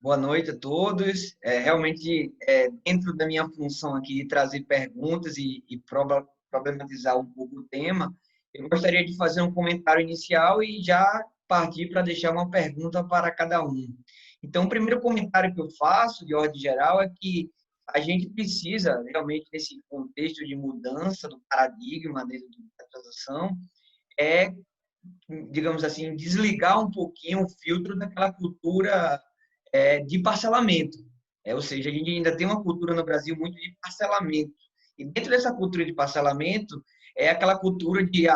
Boa noite a todos. Realmente, dentro da minha função aqui de trazer perguntas e problematizar um pouco o tema, eu gostaria de fazer um comentário inicial e já partir para deixar uma pergunta para cada um. Então, o primeiro comentário que eu faço, de ordem geral, é que a gente precisa, realmente, nesse contexto de mudança do paradigma dentro da transação, digamos assim, desligar um pouquinho o filtro daquela cultura de parcelamento. Ou seja, a gente ainda tem uma cultura no Brasil muito de parcelamento. E dentro dessa cultura de parcelamento, é aquela cultura de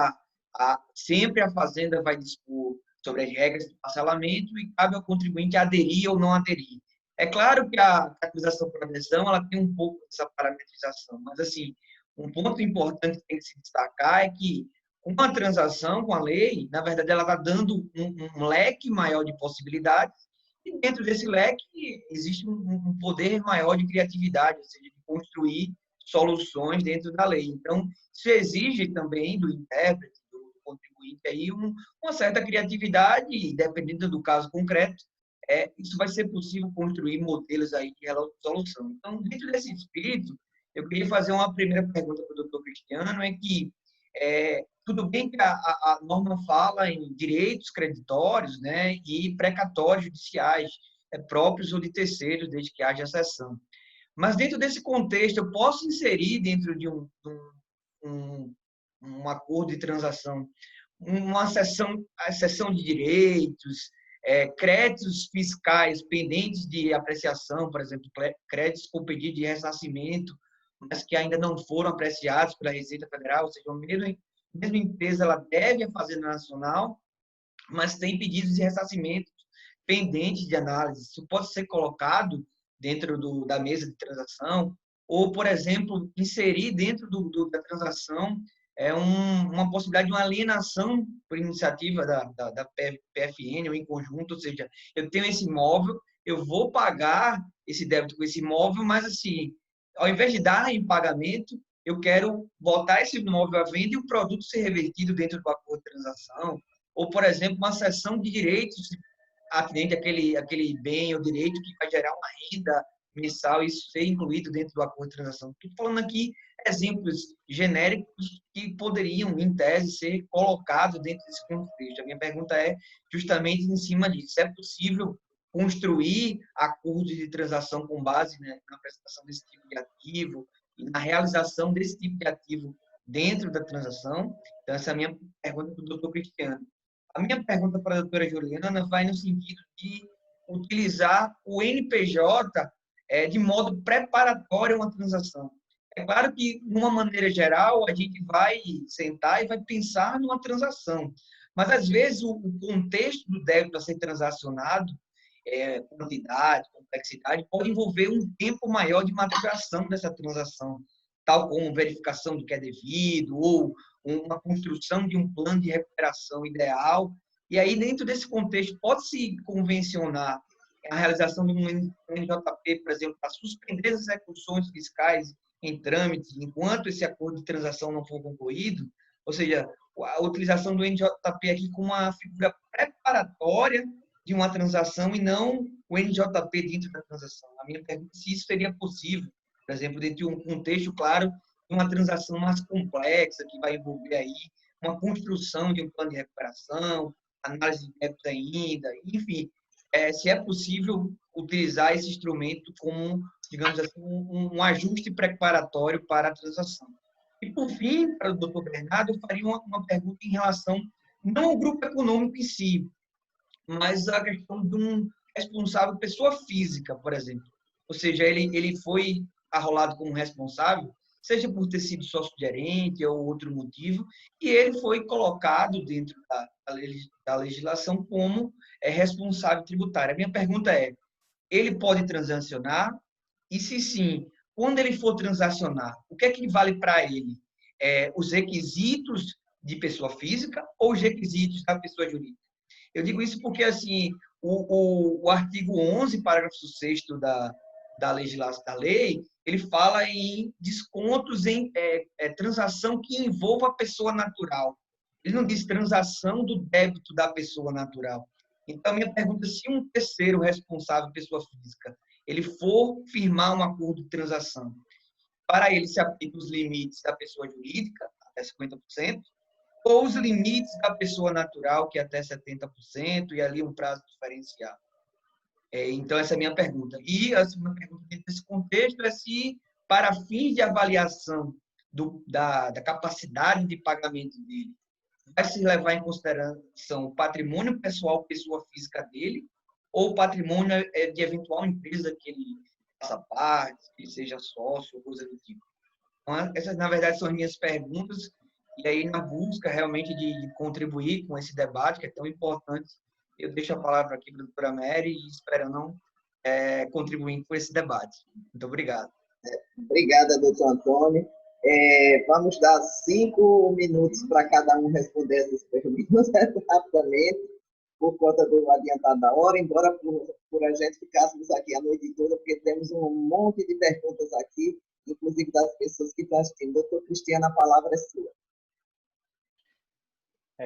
sempre a Fazenda vai dispor sobre as regras de parcelamento e cabe ao contribuinte aderir ou não aderir. É claro que a acusação por adesão ela tem um pouco dessa parametrização, mas assim, um ponto importante que tem que se destacar é que com a transação, com a lei, na verdade, ela está dando um leque maior de possibilidades e dentro desse leque existe um poder maior de criatividade, ou seja, de construir soluções dentro da lei. Então, isso exige também do intérprete, do contribuinte, aí uma certa criatividade e, dependendo do caso concreto, isso vai ser possível construir modelos aí de resolução. Então, dentro desse espírito, eu queria fazer uma primeira pergunta para o doutor Cristiano, é que tudo bem que a norma fala em direitos creditórios, né, e precatórios judiciais próprios ou de terceiros, desde que haja exceção. Mas dentro desse contexto, eu posso inserir dentro de um acordo de transação a cessão de direitos, créditos fiscais pendentes de apreciação, por exemplo, créditos com pedido de ressarcimento, mas que ainda não foram apreciados pela Receita Federal, ou seja, a mesma empresa ela deve a Fazenda Nacional, mas tem pedidos de ressarcimento pendentes de análise. Isso pode ser colocado dentro da mesa de transação, ou, por exemplo, inserir dentro da transação uma possibilidade de uma alienação por iniciativa da PFN ou em conjunto, ou seja, eu tenho esse imóvel, eu vou pagar esse débito com esse imóvel, mas assim, ao invés de dar em pagamento, eu quero botar esse imóvel à venda e o produto ser revertido dentro do acordo de transação, ou, por exemplo, uma cessão de direitos atinente àquele bem ou direito que vai gerar uma renda mensal e isso ser incluído dentro do acordo de transação. Estou falando aqui exemplos genéricos que poderiam, em tese, ser colocados dentro desse contexto. A minha pergunta é justamente em cima disso. É possível construir acordos de transação com base, né, na apresentação desse tipo de ativo e na realização desse tipo de ativo dentro da transação? Então, essa é a minha pergunta para o doutor Cristiano. A minha pergunta para a doutora Juliana vai no sentido de utilizar o NPJ de modo preparatório a uma transação. É claro que, de uma maneira geral, a gente vai sentar e vai pensar numa transação, mas, às vezes, o contexto do débito a ser transacionado, quantidade, complexidade, pode envolver um tempo maior de maturação dessa transação, tal como verificação do que é devido ou uma construção de um plano de recuperação ideal. E aí, dentro desse contexto, pode-se convencionar a realização de um NJP, por exemplo, para suspender as execuções fiscais em trâmite, enquanto esse acordo de transação não for concluído, ou seja, a utilização do NJP aqui como uma figura preparatória de uma transação e não o NJP dentro da transação. A minha pergunta é se isso seria possível, por exemplo, dentro de um contexto, claro, de uma transação mais complexa, que vai envolver aí uma construção de um plano de recuperação, análise de débitos ainda, enfim, se é possível utilizar esse instrumento como, digamos assim, um ajuste preparatório para a transação. E, por fim, para o doutor Bernardo, eu faria uma pergunta em relação, não ao grupo econômico em si, mas a questão de um responsável, pessoa física, por exemplo. Ou seja, ele foi arrolado como responsável, seja por ter sido sócio-gerente ou outro motivo, e ele foi colocado dentro da legislação como responsável tributário. A minha pergunta é, ele pode transacionar? E se sim, quando ele for transacionar, o que é que vale para ele? Os requisitos de pessoa física ou os requisitos da pessoa jurídica? Eu digo isso porque, assim, o artigo 11, parágrafo 6º da legislação da lei, ele fala em descontos em transação que envolva a pessoa natural. Ele não diz transação do débito da pessoa natural. Então, a minha pergunta é se um terceiro responsável, pessoa física, ele for firmar um acordo de transação, para ele se aplica os limites da pessoa jurídica, até 50%, ou os limites da pessoa natural, que é até 70%, e ali um prazo diferenciado. Então, essa é a minha pergunta. E a segunda pergunta dentro desse contexto é se, para fins de avaliação da capacidade de pagamento dele, vai se levar em consideração o patrimônio pessoal, pessoa física dele, ou o patrimônio de eventual empresa que ele faça parte, que ele seja sócio, ou coisa do tipo. Então, essas, na verdade, são as minhas perguntas, e aí, na busca realmente de contribuir com esse debate, que é tão importante, eu deixo a palavra aqui para a doutora Mary e espero não contribuir com esse debate. Muito obrigado. Obrigada, doutor Antônio. Vamos dar 5 minutos para cada um responder essas perguntas rapidamente, por conta do adiantado da hora, embora por a gente ficássemos aqui a noite toda, porque temos um monte de perguntas aqui, inclusive das pessoas que estão assistindo. Doutor Cristiano, a palavra é sua.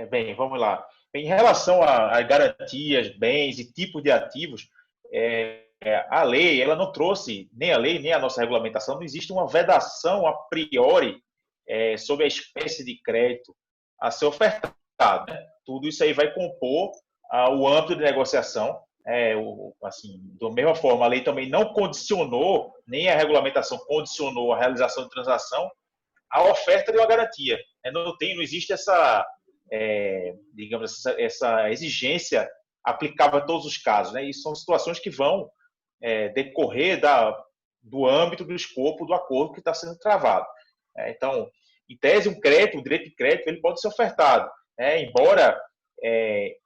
Bem, vamos lá. Em relação a garantias, bens e tipos de ativos, a lei, ela não trouxe, nem a lei, nem a nossa regulamentação, não existe uma vedação a priori sobre a espécie de crédito a ser ofertado. Né? Tudo isso aí vai compor o âmbito de negociação. Assim, da mesma forma, a lei também não condicionou, nem a regulamentação condicionou a realização de transação à oferta de uma garantia. Não existe essa, digamos, essa exigência aplicável a todos os casos. Né? E são situações que vão decorrer do âmbito, do escopo do acordo que está sendo travado. Então, em tese, o direito de crédito, ele pode ser ofertado. Embora,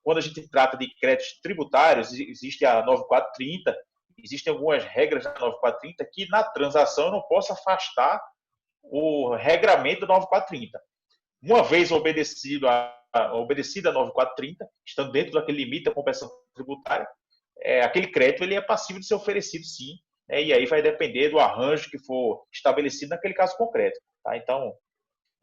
quando a gente trata de créditos tributários, existe a 9430 existem algumas regras da 9430 que na transação eu não posso afastar o regramento da 9430. Uma vez obedecida a 9430, estando dentro daquele limite da compensação tributária, aquele crédito ele é passível de ser oferecido, sim, e aí vai depender do arranjo que for estabelecido naquele caso concreto. Tá? Então,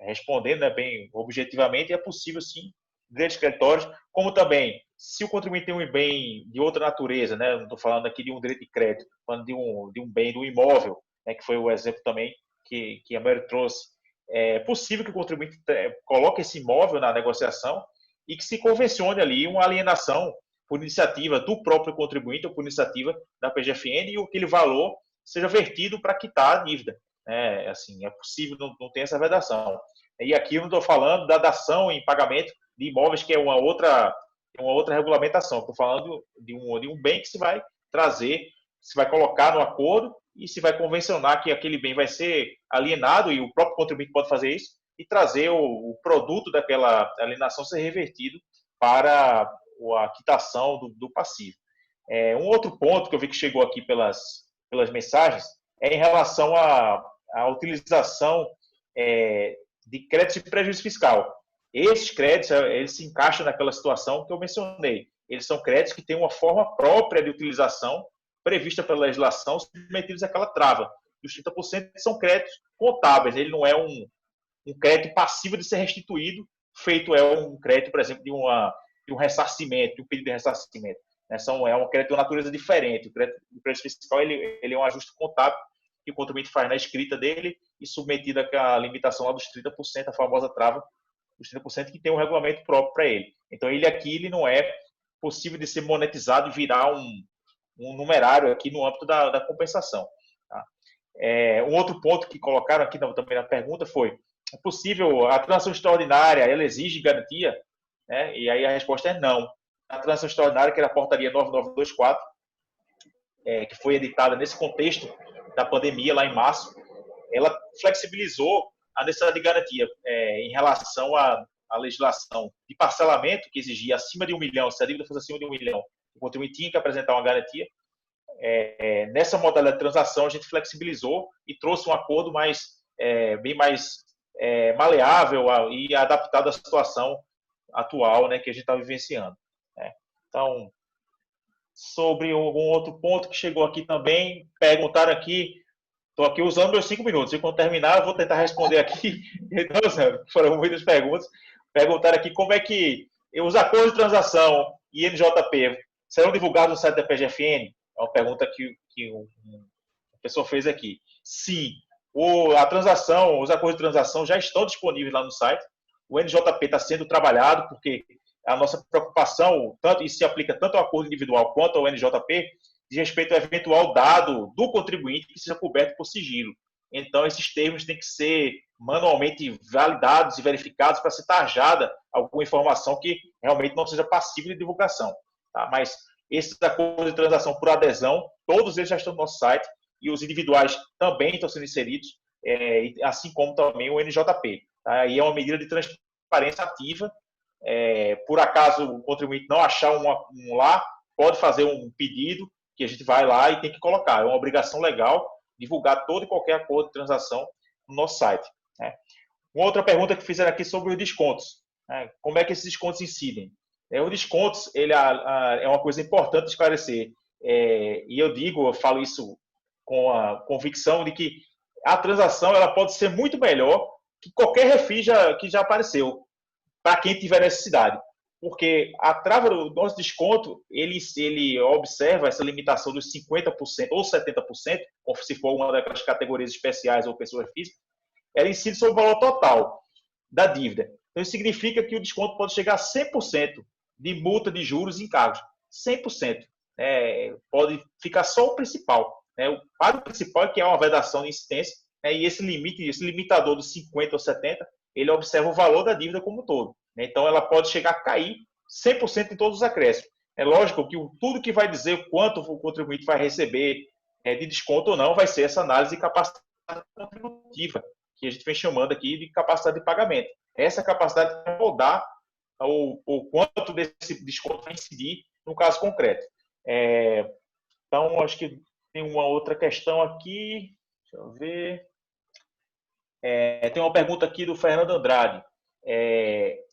respondendo, né, bem objetivamente, é possível, sim, direitos creditórios, como também, se o contribuinte tem um bem de outra natureza, né, não estou falando aqui de um direito de crédito, falando de um bem do imóvel, né, que foi o exemplo também que a Mary trouxe, é possível que o contribuinte coloque esse imóvel na negociação e que se convencione ali uma alienação por iniciativa do próprio contribuinte ou por iniciativa da PGFN e aquele valor seja vertido para quitar a dívida. Assim, é possível, não tem essa vedação. E aqui eu não estou falando da dação em pagamento de imóveis, que é uma outra regulamentação. Estou falando de um bem que se vai trazer, se vai colocar no acordo e se vai convencionar que aquele bem vai ser alienado, e o próprio contribuinte pode fazer isso, e trazer o produto daquela alienação ser revertido para a quitação do passivo. Um outro ponto que eu vi que chegou aqui pelas mensagens é em relação à utilização de créditos de prejuízo fiscal. Esses créditos, eles se encaixam naquela situação que eu mencionei. Eles são créditos que têm uma forma própria de utilização prevista pela legislação, submetidos àquela trava. Os 30% são créditos contábeis, ele não é um crédito passivo de ser restituído, feito um crédito, por exemplo, de um ressarcimento, de um pedido de ressarcimento. É um crédito de uma natureza diferente. O crédito de prejuízo fiscal ele é um ajuste contábil que o contribuinte faz na escrita dele e submetido à limitação lá dos 30%, a famosa trava dos 30%, que tem um regulamento próprio para ele. Então, ele não é possível de ser monetizado e virar um numerário aqui no âmbito da compensação. Tá? Um outro ponto que colocaram aqui também na pergunta foi: é possível a transação extraordinária, ela exige garantia? E aí a resposta é não. A transação extraordinária, que era a portaria 9924, que foi editada nesse contexto da pandemia, lá em março, ela flexibilizou a necessidade de garantia em relação à legislação de parcelamento, que exigia acima de 1 milhão, se a dívida fosse acima de 1 milhão, o contribuinte tinha que apresentar uma garantia. Nessa modalidade de transação, a gente flexibilizou e trouxe um acordo bem mais maleável e adaptado à situação atual, né, que a gente está vivenciando. Então, sobre algum outro ponto que chegou aqui também, perguntaram aqui, estou aqui usando meus 5 minutos, e quando terminar eu vou tentar responder aqui. Então, foram muitas perguntas. Perguntaram aqui como é que os acordos de transação e NJP serão divulgados no site da PGFN? É uma pergunta que uma pessoa fez aqui. Sim, a transação, os acordos de transação já estão disponíveis lá no site. O NJP está sendo trabalhado, porque a nossa preocupação, e se aplica tanto ao acordo individual quanto ao NJP, diz respeito ao eventual dado do contribuinte que seja coberto por sigilo. Então, esses termos têm que ser manualmente validados e verificados para ser tarjada alguma informação que realmente não seja passível de divulgação. Tá? Mas esses acordos de transação por adesão, todos eles já estão no nosso site, e os individuais também estão sendo inseridos, assim como também o NJP. Tá? E é uma medida de transparência ativa. Por acaso o contribuinte não achar um lá, pode fazer um pedido, que a gente vai lá e tem que colocar. É uma obrigação legal divulgar todo e qualquer acordo de transação no nosso site. Uma outra pergunta que fizeram aqui sobre os descontos. Como é que esses descontos incidem? Os descontos é uma coisa importante esclarecer. E eu falo isso com a convicção de que a transação ela pode ser muito melhor que qualquer refis que já apareceu, para quem tiver necessidade. Porque a trava do nosso desconto, ele observa essa limitação dos 50% ou 70%, ou se for uma daquelas categorias especiais ou pessoas físicas, ela incide sobre o valor total da dívida. Então, isso significa que o desconto pode chegar a 100% de multa de juros e encargos. 100%. Pode ficar só o principal. O pago principal é que é uma vedação de incidência, e esse limitador dos 50% ou 70%, ele observa o valor da dívida como um todo. Então, ela pode chegar a cair 100% em todos os acréscimos. É lógico que tudo que vai dizer quanto o contribuinte vai receber de desconto ou não vai ser essa análise de capacidade contributiva, que a gente vem chamando aqui de capacidade de pagamento. Essa capacidade vai moldar o quanto desse desconto vai incidir no caso concreto. Então, acho que tem uma outra questão aqui. Deixa eu ver. Tem uma pergunta aqui do Fernando Andrade. Ele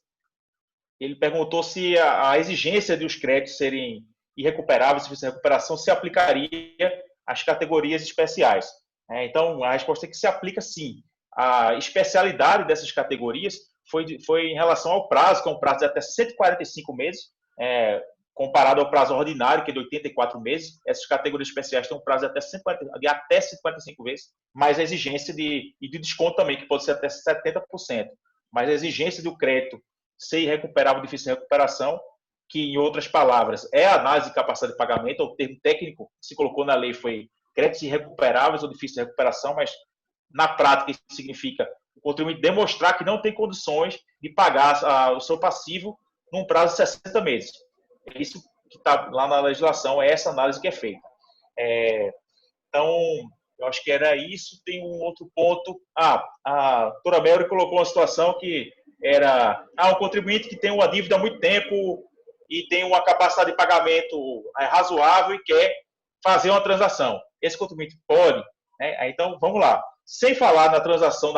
perguntou se a exigência de os créditos serem irrecuperáveis, se fosse recuperação, se aplicaria às categorias especiais. Então, a resposta é que se aplica sim. A especialidade dessas categorias foi em relação ao prazo, que é um prazo de até 145 meses, comparado ao prazo ordinário, que é de 84 meses. Essas categorias especiais têm um prazo de até 55 vezes, mas a exigência de desconto também, que pode ser até 70%. Mas a exigência do crédito ser irrecuperável, difícil de recuperação, que, em outras palavras, é a análise de capacidade de pagamento, o termo técnico que se colocou na lei foi créditos irrecuperáveis ou difíceis de recuperação, mas, na prática, isso significa o contribuinte demonstrar que não tem condições de pagar o seu passivo num prazo de 60 meses. É isso que está lá na legislação, é essa análise que é feita. Então, eu acho que era isso. Tem um outro ponto. A doutora Mary colocou uma situação que era um contribuinte que tem uma dívida há muito tempo e tem uma capacidade de pagamento razoável e quer fazer uma transação. Esse contribuinte pode, né? Então, vamos lá. Sem falar na transação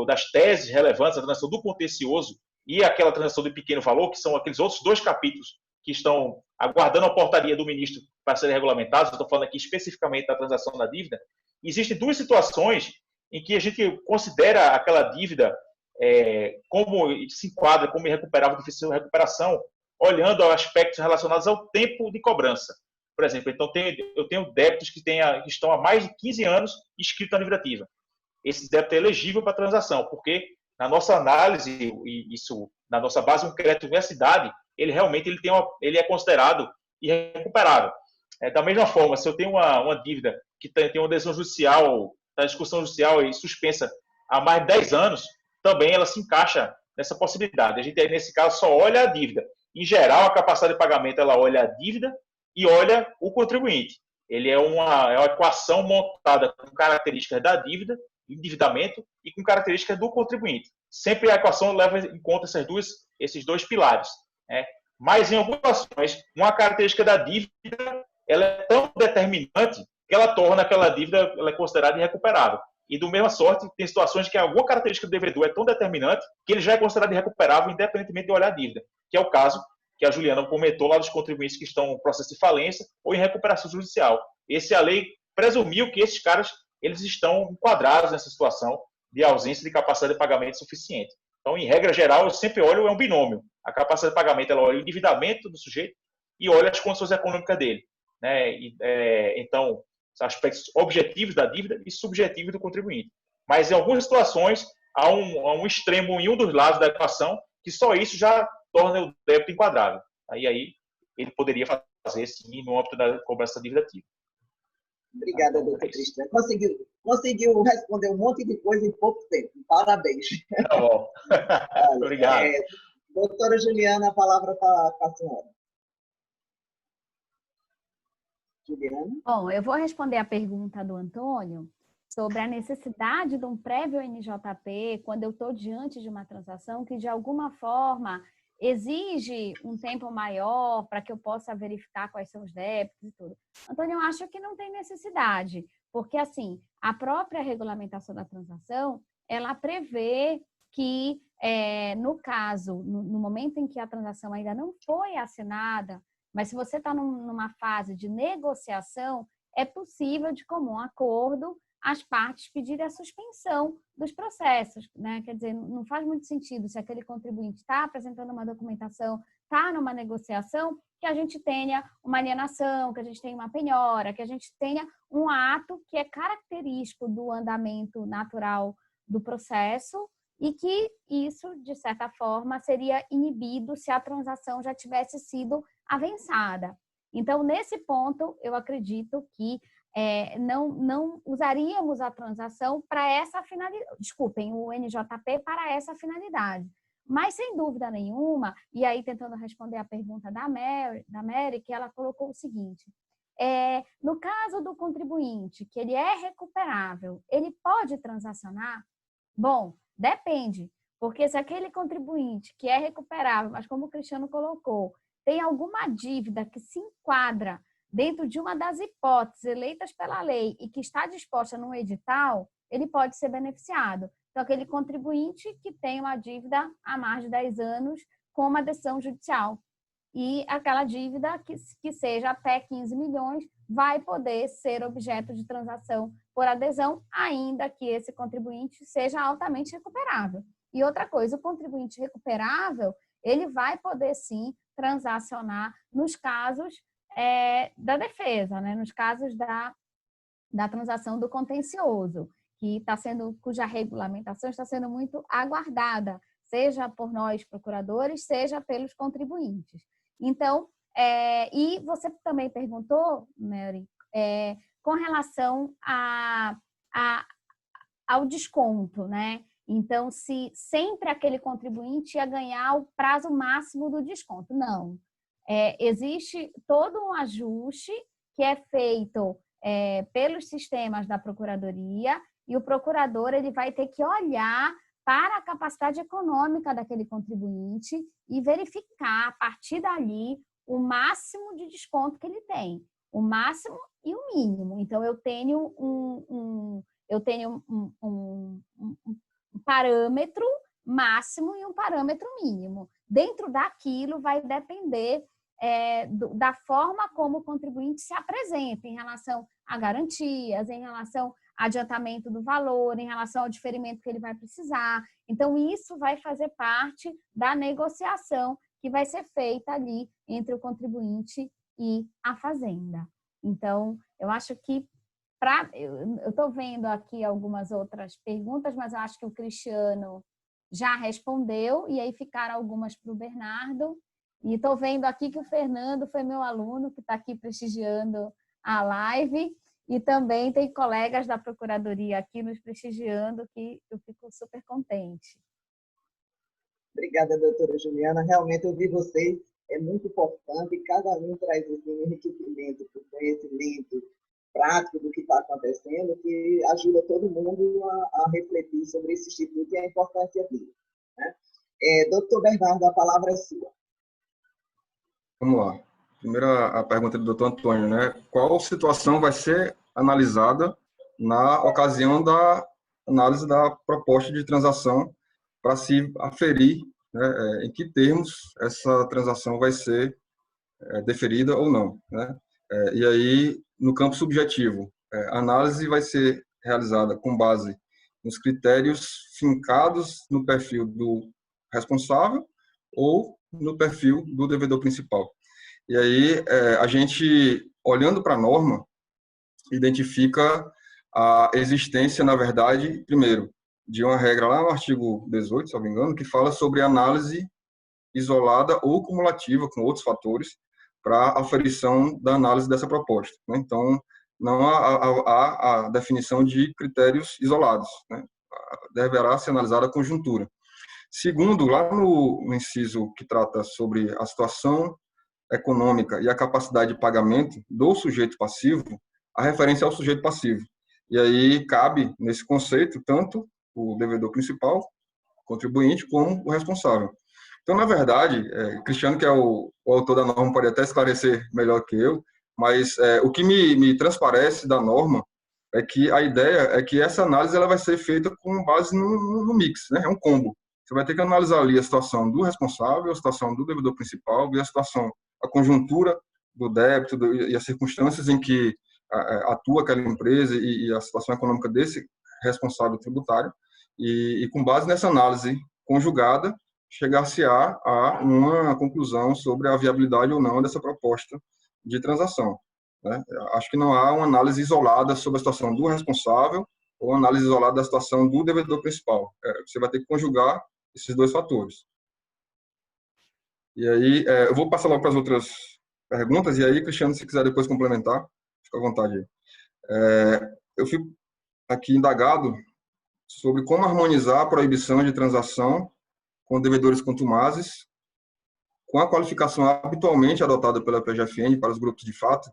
das teses relevantes, a transação do contencioso e aquela transação de pequeno valor, que são aqueles outros 2 capítulos que estão aguardando a portaria do ministro para serem regulamentados. Eu estou falando aqui especificamente da transação da dívida. Existem 2 situações em que a gente considera aquela dívida como se enquadra como irrecuperável, difícil de recuperação, olhando aspectos relacionados ao tempo de cobrança. Por exemplo, então eu tenho débitos que estão há mais de 15 anos inscritos na dívida ativa. Esse débito é elegível para transação, porque na nossa análise, isso na nossa base, um crédito de universidade, ele realmente ele é considerado irrecuperável. Da mesma forma, se eu tenho uma dívida que tem uma decisão judicial, a discussão judicial e suspensa há mais de 10 anos, também ela se encaixa nessa possibilidade. A gente, nesse caso, só olha a dívida. Em geral, a capacidade de pagamento, ela olha a dívida e olha o contribuinte. Ele é uma equação montada com características da dívida, endividamento, e com características do contribuinte. Sempre a equação leva em conta esses 2 pilares. Mas, em algumas situações, uma característica da dívida ela é tão determinante que ela torna aquela dívida ela é considerada irrecuperável. E, do mesma sorte, tem situações que alguma característica do devedor é tão determinante que ele já é considerado irrecuperável, independentemente de olhar a dívida, que é o caso que a Juliana comentou lá dos contribuintes que estão em processo de falência ou em recuperação judicial. A lei presumiu que esses caras eles estão enquadrados nessa situação de ausência de capacidade de pagamento suficiente. Então, em regra geral, eu sempre olho um binômio. A capacidade de pagamento ela olha o endividamento do sujeito e olha as condições econômicas dele. Então, aspectos objetivos da dívida e subjetivos do contribuinte. Mas, em algumas situações, há um extremo em um dos lados da equação que só isso já torna o débito enquadrável. Aí ele poderia fazer, sim, no âmbito da cobrança da dívida ativa. Obrigada, doutor Cristian. Conseguiu responder um monte de coisa em pouco tempo. Parabéns. Tá bom. Obrigado. Doutora Juliana, a palavra está com a senhora. Juliana? Bom, eu vou responder a pergunta do Antônio sobre a necessidade de um prévio NJP quando eu estou diante de uma transação que, de alguma forma, exige um tempo maior para que eu possa verificar quais são os débitos e tudo. Antônio, eu acho que não tem necessidade, porque, assim, a própria regulamentação da transação, ela prevê que, no caso, no momento em que a transação ainda não foi assinada, mas se você está numa fase de negociação, é possível, de comum acordo, as partes pedirem a suspensão dos processos, né? Quer dizer, não faz muito sentido se aquele contribuinte está apresentando uma documentação, está numa negociação, que a gente tenha uma alienação, que a gente tenha uma penhora, que a gente tenha um ato que é característico do andamento natural do processo e que isso, de certa forma, seria inibido se a transação já tivesse sido avançada. Então, nesse ponto, eu acredito que não usaríamos a transação para essa finalidade, desculpem, o NJP para essa finalidade. Mas, sem dúvida nenhuma, e aí tentando responder a pergunta da Mary, que ela colocou o seguinte, no caso do contribuinte, que ele é recuperável, ele pode transacionar? Bom, depende, porque se aquele contribuinte que é recuperável, mas como o Cristiano colocou, tem alguma dívida que se enquadra dentro de uma das hipóteses eleitas pela lei e que está disposta no edital, ele pode ser beneficiado. Então, aquele contribuinte que tem uma dívida há mais de 10 anos com uma decisão judicial. E aquela dívida que seja até 15 milhões vai poder ser objeto de transação por adesão, ainda que esse contribuinte seja altamente recuperável. E outra coisa, o contribuinte recuperável, ele vai poder sim transacionar nos casos da defesa, né? Nos casos da transação do contencioso, cuja regulamentação está sendo muito aguardada, seja por nós procuradores, seja pelos contribuintes. Então, e você também perguntou, Mary, com relação ao desconto, né? Então, se sempre aquele contribuinte ia ganhar o prazo máximo do desconto. Não. Existe todo um ajuste que é feito pelos sistemas da Procuradoria e o procurador ele vai ter que olhar para a capacidade econômica daquele contribuinte e verificar, a partir dali, o máximo de desconto que ele tem. O máximo e o mínimo. Então, eu tenho um parâmetro máximo e um parâmetro mínimo. Dentro daquilo vai depender da forma como o contribuinte se apresenta em relação a garantias, em relação a adiantamento do valor, em relação ao diferimento que ele vai precisar. Então, isso vai fazer parte da negociação que vai ser feita ali entre o contribuinte e a Fazenda. Então, eu acho que eu estou vendo aqui algumas outras perguntas, mas eu acho que o Cristiano já respondeu, e aí ficaram algumas para o Bernardo. E estou vendo aqui que o Fernando foi meu aluno, que está aqui prestigiando a live, e também tem colegas da Procuradoria aqui nos prestigiando, que eu fico super contente. Obrigada, doutora Juliana. Realmente ouvir vocês é muito importante, cada um traz assim, um enriquecimento, um conhecimento prático do que está acontecendo, que ajuda todo mundo a refletir sobre esse instituto e a importância dele. Né? Doutor Bernardo, a palavra é sua. Vamos lá. Primeiro, a pergunta do doutor Antônio, né? Qual situação vai ser analisada na ocasião da análise da proposta de transação para se aferir, né, em que termos essa transação vai ser deferida ou não, né? E aí, no campo subjetivo, a análise vai ser realizada com base nos critérios fincados no perfil do responsável ou no perfil do devedor principal. E aí, a gente, olhando para a norma, identifica a existência, na verdade, primeiro, de uma regra lá no artigo 18, se não me engano, que fala sobre análise isolada ou cumulativa com outros fatores para a aferição da análise dessa proposta, né? Então, não há a definição de critérios isolados, né? Deverá ser analisada a conjuntura. Segundo, lá no inciso que trata sobre a situação econômica e a capacidade de pagamento do sujeito passivo, a referência ao sujeito passivo. E aí cabe, nesse conceito, tanto o devedor principal, contribuinte, como o responsável. Então, na verdade, Cristiano, que é o autor da norma, pode até esclarecer melhor que eu, mas o que me transparece da norma é que a ideia é que essa análise ela vai ser feita com base no mix, né? É um combo. Você vai ter que analisar ali a situação do responsável, a situação do devedor principal e a conjuntura do débito e as circunstâncias em que atua aquela empresa e a situação econômica desse responsável tributário. E com base nessa análise conjugada, chegar-se-á a uma conclusão sobre a viabilidade ou não dessa proposta de transação, né? Acho que não há uma análise isolada sobre a situação do responsável ou uma análise isolada da situação do devedor principal. Você vai ter que conjugar esses dois fatores. E aí, eu vou passar logo para as outras perguntas, e aí, Cristiano, se quiser depois complementar, fica à vontade aí. Eu fico aqui indagado sobre como harmonizar a proibição de transação com devedores contumazes com a qualificação habitualmente adotada pela PGFN para os grupos de fato,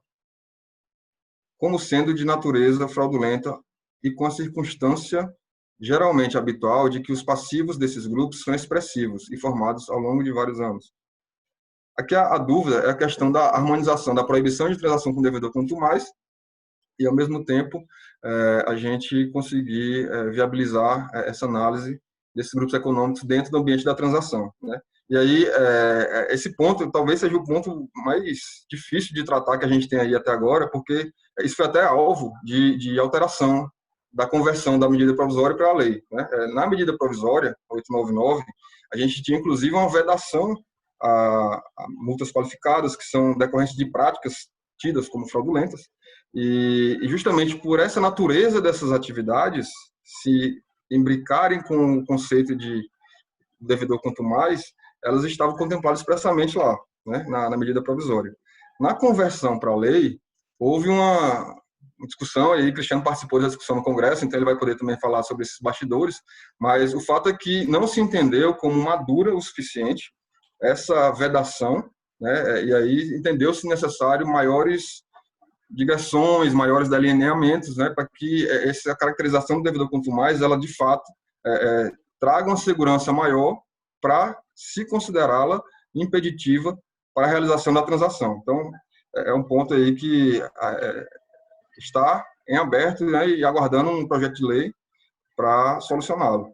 como sendo de natureza fraudulenta e com a circunstância geralmente habitual de que os passivos desses grupos são expressivos e formados ao longo de vários anos. Aqui a dúvida é a questão da harmonização da proibição de transação com devedor quanto mais e, ao mesmo tempo, a gente conseguir viabilizar essa análise desses grupos econômicos dentro do ambiente da transação, né? E aí, esse ponto talvez seja o ponto mais difícil de tratar que a gente tem aí até agora, porque isso foi até alvo de alteração da conversão da medida provisória para a lei, né? Na medida provisória, 899, a gente tinha, inclusive, uma vedação a multas qualificadas, que são decorrentes de práticas tidas como fraudulentas, e justamente por essa natureza dessas atividades, se imbricarem com o conceito de devedor quanto mais, elas estavam contempladas expressamente lá, né, na medida provisória. Na conversão para a lei, houve uma discussão, e aí Cristiano participou da discussão no Congresso, então ele vai poder também falar sobre esses bastidores, mas o fato é que não se entendeu como madura o suficiente essa vedação, né, e aí entendeu-se necessário maiores digressões, maiores delineamentos, né, para que essa caracterização do devedor quanto mais, ela de fato traga uma segurança maior para se considerá-la impeditiva para a realização da transação. Então, é um ponto aí que está em aberto, né, e aguardando um projeto de lei para solucioná-lo.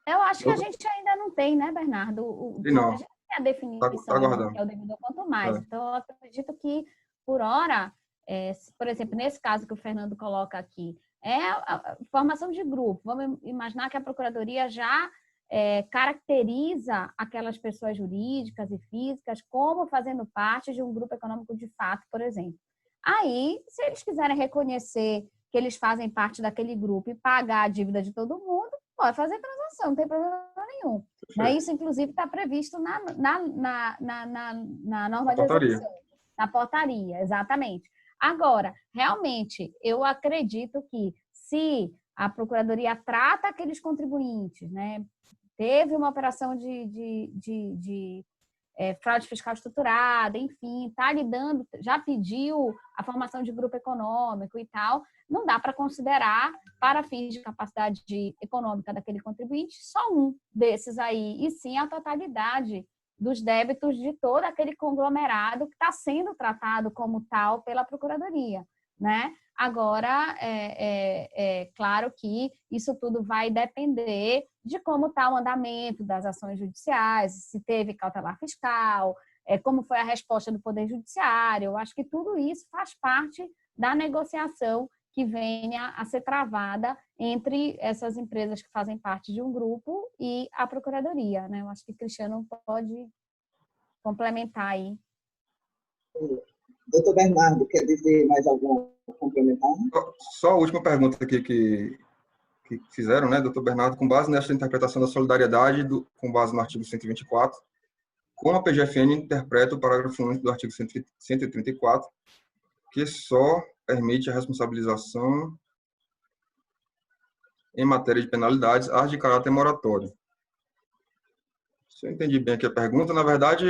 Eu acho que a gente ainda não tem, né, Bernardo? A gente tem a definição do que é o devedor quanto mais. Então, eu acredito que, por hora, por exemplo, nesse caso que o Fernando coloca aqui, a formação de grupo. Vamos imaginar que a Procuradoria já caracteriza aquelas pessoas jurídicas e físicas como fazendo parte de um grupo econômico de fato, por exemplo. Aí, se eles quiserem reconhecer que eles fazem parte daquele grupo e pagar a dívida de todo mundo, pode fazer transação, não tem problema nenhum. Né? Isso, inclusive, está previsto na norma de execução, na portaria, exatamente. Agora, realmente, eu acredito que se a Procuradoria trata aqueles contribuintes, né, teve uma operação de fraude fiscal estruturada, enfim, está lidando, já pediu a formação de grupo econômico e tal, não dá para considerar, para fins de capacidade econômica daquele contribuinte, só um desses aí, e sim a totalidade dos débitos de todo aquele conglomerado que está sendo tratado como tal pela Procuradoria, né? Agora, claro que isso tudo vai depender de como está o andamento das ações judiciais, se teve cautelar fiscal, como foi a resposta do Poder Judiciário. Eu acho que tudo isso faz parte da negociação que venha a ser travada entre essas empresas que fazem parte de um grupo e a Procuradoria, né? Eu acho que o Cristiano pode complementar aí. Doutor Bernardo, quer dizer mais alguma complementar? Só a última pergunta aqui que fizeram, né, doutor Bernardo, com base nessa interpretação da solidariedade, com base no artigo 124, como a PGFN interpreta o parágrafo único do artigo 134, que só permite a responsabilização em matéria de penalidades às de caráter moratório. Se eu entendi bem aqui a pergunta, na verdade,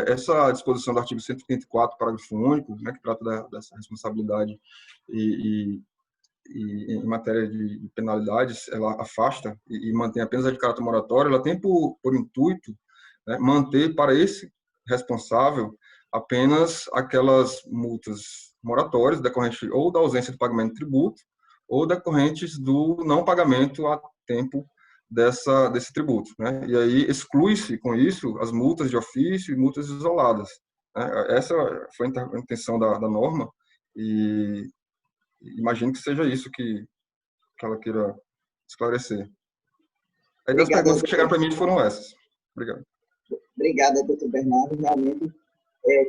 essa disposição do artigo 134, parágrafo único, né, que trata dessa responsabilidade e em matéria de penalidades, ela afasta e mantém apenas a de caráter moratório, ela tem por intuito, né, manter para esse responsável apenas aquelas multas moratórias decorrentes ou da ausência de pagamento de tributo ou decorrentes do não pagamento a tempo desse tributo, né? E aí exclui-se com isso as multas de ofício e multas isoladas, né? Essa foi a intenção da norma e imagino que seja isso que ela queira esclarecer. Aí das perguntas que chegaram para mim foram essas. Obrigado. Obrigada, doutor Bernardo. Realmente,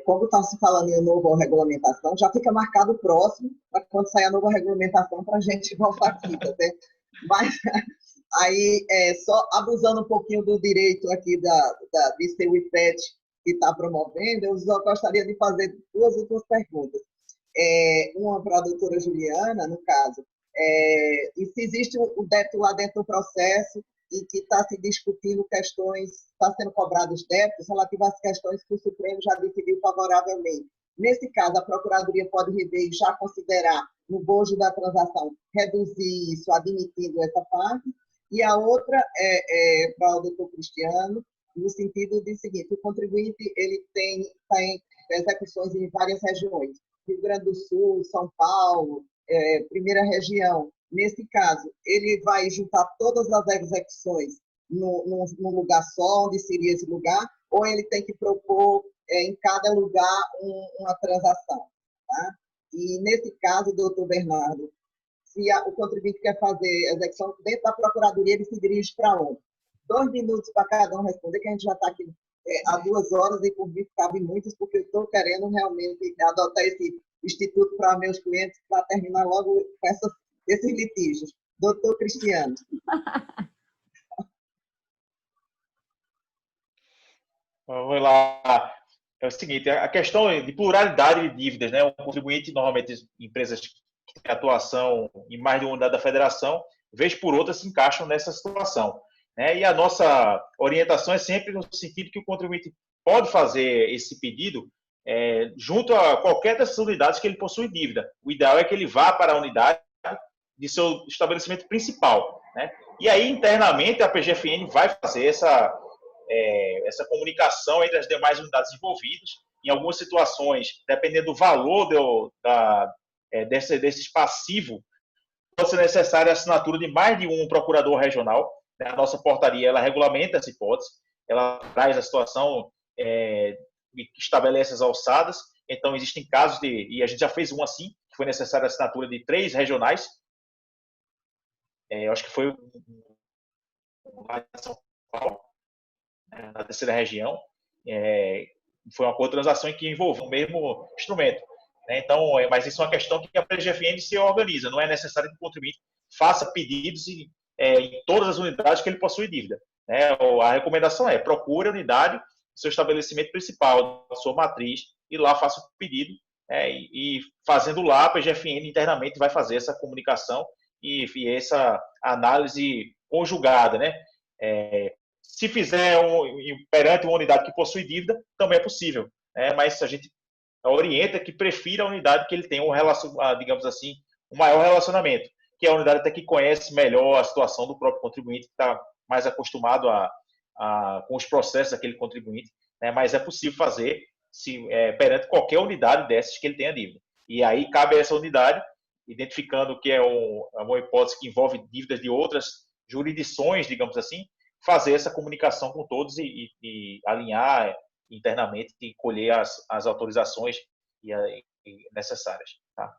quando está se falando em nova regulamentação, já fica marcado o próximo, para quando sair a nova regulamentação, para a gente voltar aqui, tá certo? Mas aí, só abusando um pouquinho do direito aqui de ser o IPET que está promovendo, eu só gostaria de fazer duas últimas perguntas. Uma para a doutora Juliana, no caso, e se existe o débito lá dentro do processo e que está se discutindo questões, está sendo cobrados débitos relativas às questões que o Supremo já decidiu favoravelmente. Nesse caso, a Procuradoria pode rever e já considerar, no bojo da transação, reduzir isso, admitindo essa parte. E a outra para o doutor Cristiano, no sentido de seguinte, o contribuinte ele tem execuções em várias regiões, Rio Grande do Sul, São Paulo, primeira região. Nesse caso, ele vai juntar todas as execuções num lugar só, onde seria esse lugar, ou ele tem que propor em cada lugar uma transação. Tá? E nesse caso, doutor Bernardo, se o contribuinte quer fazer execução dentro da Procuradoria, ele se dirige para onde? 2 minutos para cada um responder, que a gente já está aqui há 2 horas e por mim cabe muitos, porque eu estou querendo realmente adotar esse instituto para meus clientes para terminar logo com esses litígios. Doutor Cristiano. Vamos lá. É o seguinte, a questão de pluralidade de dívidas, né? O contribuinte, normalmente, empresas que têm atuação em mais de uma unidade da federação, vez por outra, se encaixam nessa situação. Né? E a nossa orientação é sempre no sentido que o contribuinte pode fazer esse pedido junto a qualquer dessas unidades que ele possui dívida. O ideal é que ele vá para a unidade de seu estabelecimento principal. Né? E aí, internamente, a PGFN vai fazer essa comunicação entre as demais unidades envolvidas. Em algumas situações, dependendo do valor desses passivos, pode ser necessária a assinatura de mais de um procurador regional. A nossa portaria ela regulamenta essa hipótese, ela traz a situação e estabelece as alçadas. Então, existem casos e a gente já fez um assim, que foi necessária a assinatura de 3 regionais. Eu acho que foi em São Paulo, na terceira região. Foi uma transação em que envolveu o mesmo instrumento. Né? Então, mas isso é uma questão que a PGFN se organiza. Não é necessário que o contribuinte faça pedidos em todas as unidades que ele possui dívida. Né? A recomendação é procure a unidade do seu estabelecimento principal, da sua matriz, e lá faça o pedido. E fazendo lá, a PGFN internamente vai fazer essa comunicação e essa análise conjugada. Né? Se fizer perante uma unidade que possui dívida, também é possível. Mas a gente orienta que prefira a unidade que ele tenha digamos assim, um maior relacionamento, que é a unidade até que conhece melhor a situação do próprio contribuinte, que está mais acostumado com os processos daquele contribuinte. Né? Mas é possível fazer perante qualquer unidade dessas que ele tenha dívida. E aí cabe a essa unidade, identificando que é uma hipótese que envolve dívidas de outras jurisdições, digamos assim, fazer essa comunicação com todos e alinhar internamente e colher as autorizações necessárias. Tá?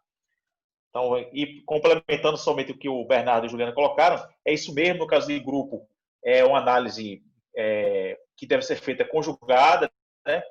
Então, e complementando somente o que o Bernardo e a Juliana colocaram, é isso mesmo no caso de grupo, é uma análise que deve ser feita conjugada, né?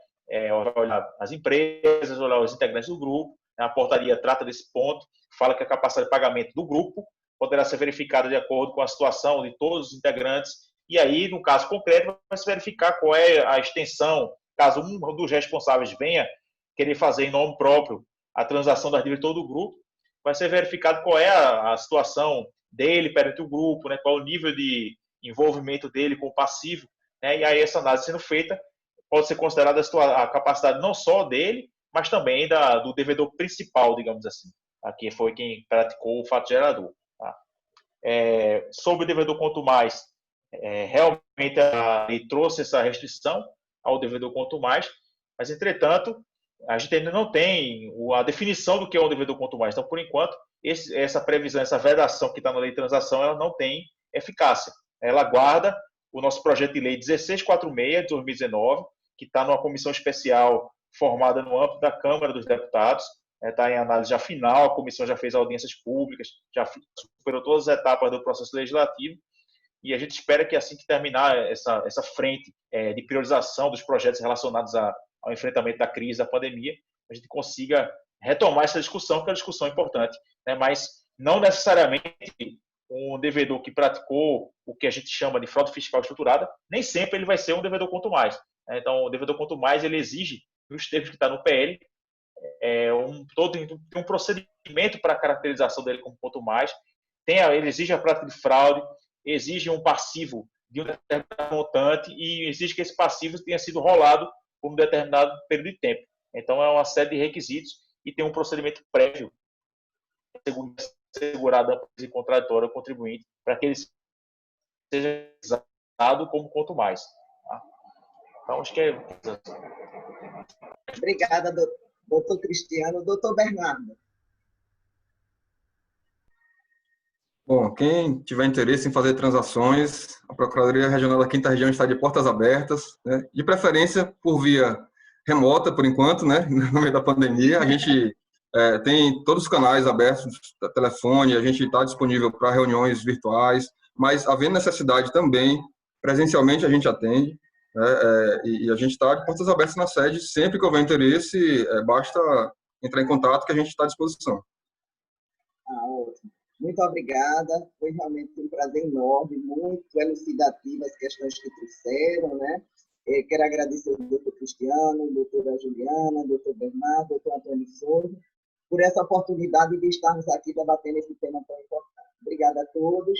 Olhar as empresas, olhar os integrantes do grupo. A portaria trata desse ponto, fala que a capacidade de pagamento do grupo poderá ser verificada de acordo com a situação de todos os integrantes. E aí, no caso concreto, vai se verificar qual é a extensão. Caso um dos responsáveis venha querer fazer em nome próprio a transação das dívidas de todo o grupo, vai ser verificado qual é a situação dele perante o grupo, né, qual é o nível de envolvimento dele com o passivo. Né, e aí, essa análise sendo feita, pode ser considerada a capacidade não só dele, mas também do devedor principal, digamos assim, que foi quem praticou o fato gerador. Tá? Sobre o devedor quanto mais, realmente ele trouxe essa restrição ao devedor quanto mais, mas, entretanto, a gente ainda não tem a definição do que é um devedor quanto mais. Então, por enquanto, essa previsão, essa vedação que está na lei de transação, ela não tem eficácia. Ela guarda o nosso projeto de lei 1646 de 2019, que está numa comissão especial formada no âmbito da Câmara dos Deputados, está em análise já final, a comissão já fez audiências públicas, já superou todas as etapas do processo legislativo, e a gente espera que assim que terminar essa frente de priorização dos projetos relacionados ao enfrentamento da crise, da pandemia, a gente consiga retomar essa discussão, que é uma discussão importante, né? Mas não necessariamente um devedor que praticou o que a gente chama de fraude fiscal estruturada, nem sempre ele vai ser um devedor quanto mais. Então, o devedor quanto mais, ele exige, nos termos que está no PL, um procedimento para a caracterização dele como quanto mais, ele exige a prática de fraude, exige um passivo de um determinado montante e exige que esse passivo tenha sido rolado por um determinado período de tempo. Então, é uma série de requisitos e tem um procedimento prévio assegurado e contraditório ao contribuinte para que ele seja usado como quanto mais. Tá? Então, acho que é... Obrigada, doutor Cristiano. Doutor Bernardo. Bom, quem tiver interesse em fazer transações, a Procuradoria Regional da Quinta Região está de portas abertas, né? De preferência por via remota, por enquanto, né? No meio da pandemia. A gente tem todos os canais abertos, telefone, a gente está disponível para reuniões virtuais, mas havendo necessidade também, presencialmente a gente atende, né? E a gente está de portas abertas na sede, sempre que houver interesse, basta entrar em contato que a gente está à disposição. Ótimo. Muito obrigada, foi realmente um prazer enorme, muito elucidativas as questões que trouxeram, né? Quero agradecer ao doutor Cristiano, a doutora Juliana, ao doutor Bernardo, ao doutor Antônio Souza, por essa oportunidade de estarmos aqui debatendo esse tema tão importante. Obrigada a todos.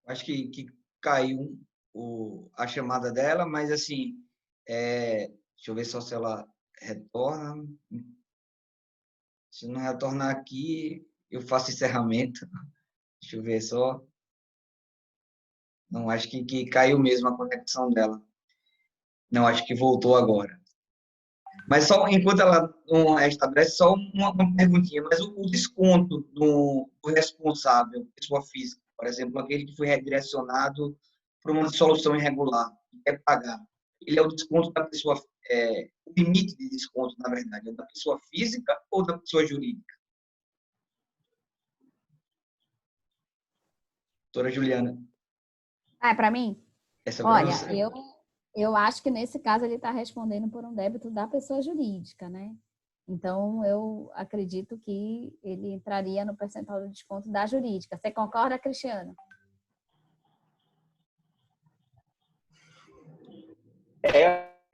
Acho que caiu a chamada dela, mas assim, deixa eu ver só se ela retorna. Se não retornar aqui, eu faço encerramento. Deixa eu ver só. Não, acho que caiu mesmo a conexão dela. Não, acho que voltou agora. Mas só enquanto ela não estabelece, só uma perguntinha. Mas o desconto do responsável, pessoa física, por exemplo, aquele que foi redirecionado para uma dissolução irregular, que quer pagar, ele é o desconto da pessoa, o limite de desconto, na verdade, é da pessoa física ou da pessoa jurídica? Doutora Juliana. É para mim? Essa Olha, eu acho que nesse caso ele está respondendo por um débito da pessoa jurídica, né? Então, eu acredito que ele entraria no percentual de desconto da jurídica. Você concorda, Cristiano?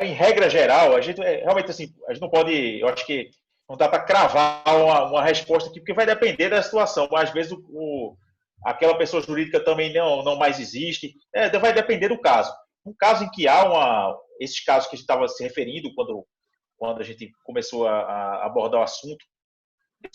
Em regra geral, a gente realmente assim, a gente não pode, eu acho que não dá para cravar uma resposta aqui, porque vai depender da situação. Às vezes aquela pessoa jurídica também não mais existe. Vai depender do caso. Um caso em que há esses casos que a gente estava se referindo quando a gente começou a abordar o assunto,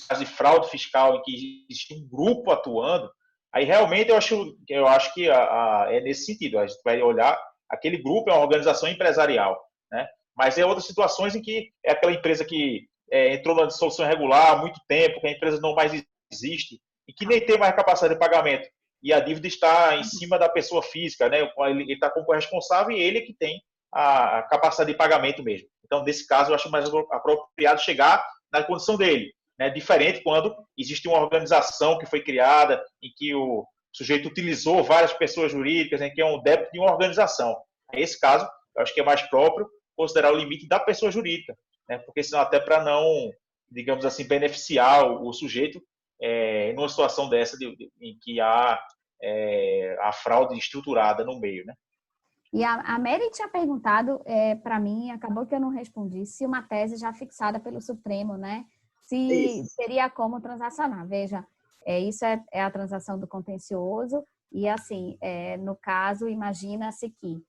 caso de fraude fiscal em que existe um grupo atuando, aí realmente eu acho que é nesse sentido. A gente vai olhar, aquele grupo é uma organização empresarial, né? Mas é outras situações em que é aquela empresa que entrou na dissolução irregular há muito tempo, que a empresa não mais existe e que nem tem mais capacidade de pagamento. E a dívida está em cima da pessoa física, né? Ele está como responsável e ele é que tem a capacidade de pagamento mesmo. Então, nesse caso, eu acho mais apropriado chegar na condição dele, né? Diferente quando existe uma organização que foi criada, em que o sujeito utilizou várias pessoas jurídicas, em que é um débito de uma organização. Nesse caso, eu acho que é mais próprio considerar o limite da pessoa jurídica, né? Porque senão até para não, digamos assim, beneficiar o sujeito numa situação dessa em que há a fraude estruturada no meio, né? E a Mary tinha perguntado para mim, acabou que eu não respondi, se uma tese já fixada pelo Supremo, né? Se teria como transacionar. Veja, isso é a transação do contencioso e, assim, no caso, imagina-se que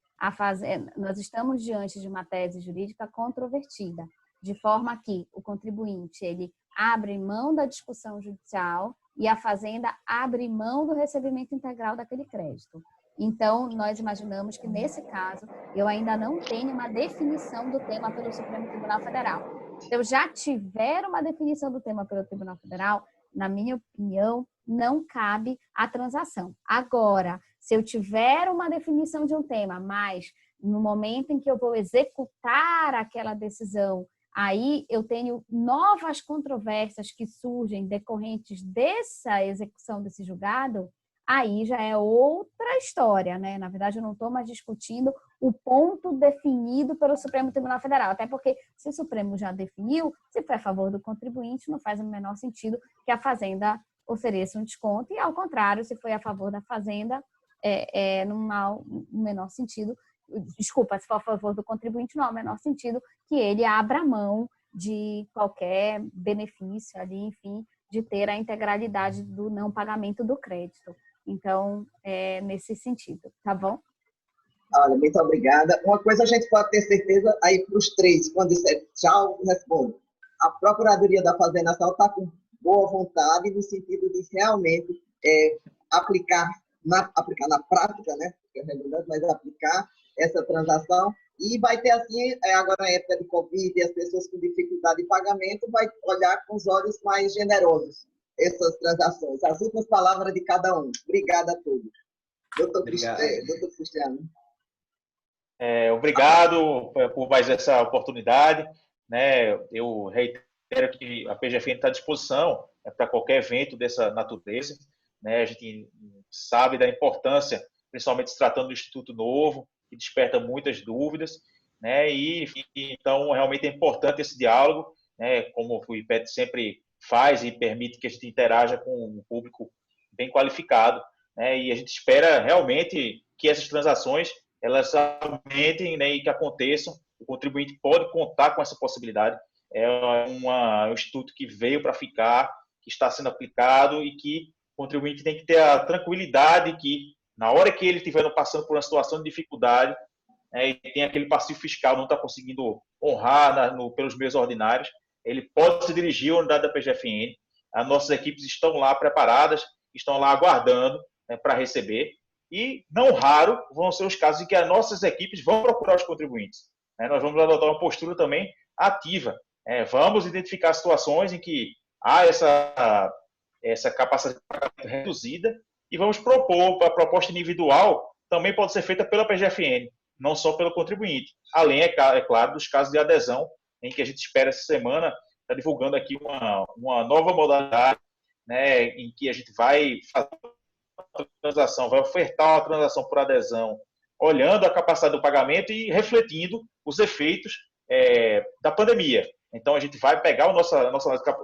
nós estamos diante de uma tese jurídica controvertida, de forma que o contribuinte, ele abre mão da discussão judicial e a Fazenda abre mão do recebimento integral daquele crédito. Então, nós imaginamos que, nesse caso, eu ainda não tenho uma definição do tema pelo Supremo Tribunal Federal. Se eu já tiver uma definição do tema pelo Tribunal Federal, na minha opinião, não cabe a transação. Agora, se eu tiver uma definição de um tema, mas no momento em que eu vou executar aquela decisão, aí eu tenho novas controvérsias que surgem decorrentes dessa execução desse julgado, aí já é outra história, né? Na verdade, eu não estou mais discutindo o ponto definido pelo Supremo Tribunal Federal, até porque se o Supremo já definiu, se for a favor do contribuinte, não faz o menor sentido que a Fazenda ofereça um desconto, e ao contrário, se foi a favor da Fazenda, no menor sentido, desculpa, se for a favor do contribuinte, não há o menor sentido que ele abra mão de qualquer benefício ali, enfim, de ter a integralidade do não pagamento do crédito. Então, nesse sentido, tá bom? Olha, muito obrigada. Uma coisa a gente pode ter certeza, aí para os três, quando disser tchau, respondo. A Procuradoria da Fazenda está com boa vontade, no sentido de realmente aplicar na prática, né? Porque é redundante, mas aplicar essa transação. E vai ter assim, agora na época de Covid, as pessoas com dificuldade de pagamento vai olhar com os olhos mais generosos essas transações. As últimas palavras de cada um. Obrigada a todos. Doutor Cristiano. Obrigado por mais essa oportunidade, né? Eu reitero que a PGFN está à disposição, né, para qualquer evento dessa natureza, né? A gente sabe da importância, principalmente se tratando do Instituto Novo, que desperta muitas dúvidas, né? E então realmente é importante esse diálogo, né? Como o IPET sempre faz e permite que a gente interaja com um público bem qualificado, né? E a gente espera realmente que essas transações elas aumentem, né, e que aconteçam. O contribuinte pode contar com essa possibilidade. É um instituto que veio para ficar, que está sendo aplicado e que o contribuinte tem que ter a tranquilidade que, na hora que ele estiver passando por uma situação de dificuldade, né, e tem aquele passivo fiscal, não está conseguindo honrar pelos meios ordinários, ele pode se dirigir à unidade da PGFN. As nossas equipes estão lá preparadas, estão lá aguardando, né, para receber. E, não raro, vão ser os casos em que as nossas equipes vão procurar os contribuintes. Nós vamos adotar uma postura também ativa. Vamos identificar situações em que há essa capacidade de pagamento reduzida e vamos propor, a proposta individual também pode ser feita pela PGFN, não só pelo contribuinte. Além, é claro, dos casos de adesão, em que a gente espera essa semana estar divulgando aqui uma nova modalidade, né, em que a gente vai fazer transação, vai ofertar uma transação por adesão, olhando a capacidade do pagamento e refletindo os efeitos da pandemia. Então, a gente vai pegar a nossa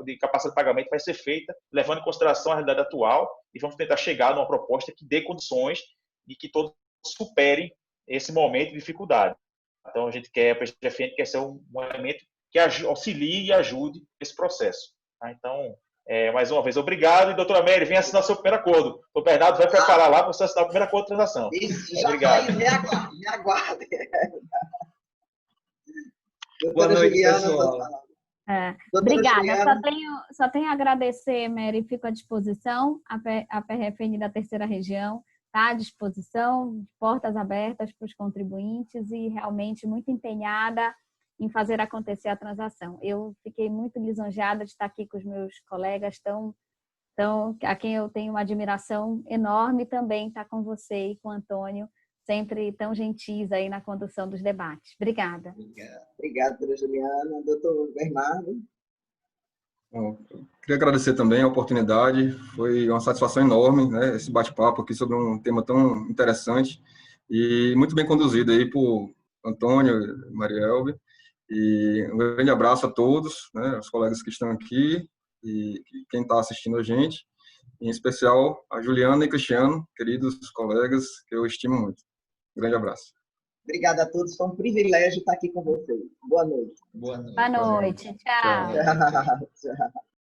de capacidade de pagamento, vai ser feita levando em consideração a realidade atual e vamos tentar chegar numa proposta que dê condições de que todos superem esse momento de dificuldade. Então, a PGFN quer ser um elemento que auxilie e ajude esse processo. Tá? Então, mais uma vez, obrigado. E, doutora Mary, venha assinar seu primeiro acordo. O Bernardo vai preparar lá para você assinar o primeiro acordo de transação. Isso, já obrigado. Me aguarde. Boa noite, Juliana, pessoal. Obrigada. Só tenho a agradecer, Mary. Fico à disposição. A PRFN da Terceira Região está à disposição, portas abertas para os contribuintes e realmente muito empenhada em fazer acontecer a transação. Eu fiquei muito lisonjeada de estar aqui com os meus colegas a quem eu tenho uma admiração enorme, também estar com você e com o Antônio, sempre tão gentis aí na condução dos debates. Obrigada. Obrigada, doutora Juliana. Doutor Bernardo. Bom, queria agradecer também a oportunidade, foi uma satisfação enorme, né, esse bate-papo aqui sobre um tema tão interessante e muito bem conduzido aí por Antônio, Marielbe. E um grande abraço a todos, né, os colegas que estão aqui e quem está assistindo a gente, em especial a Juliana e Cristiano, queridos colegas que eu estimo muito. Um grande abraço. Obrigada a todos, foi um privilégio estar aqui com vocês. Boa noite. Boa noite. Tchau. Tchau.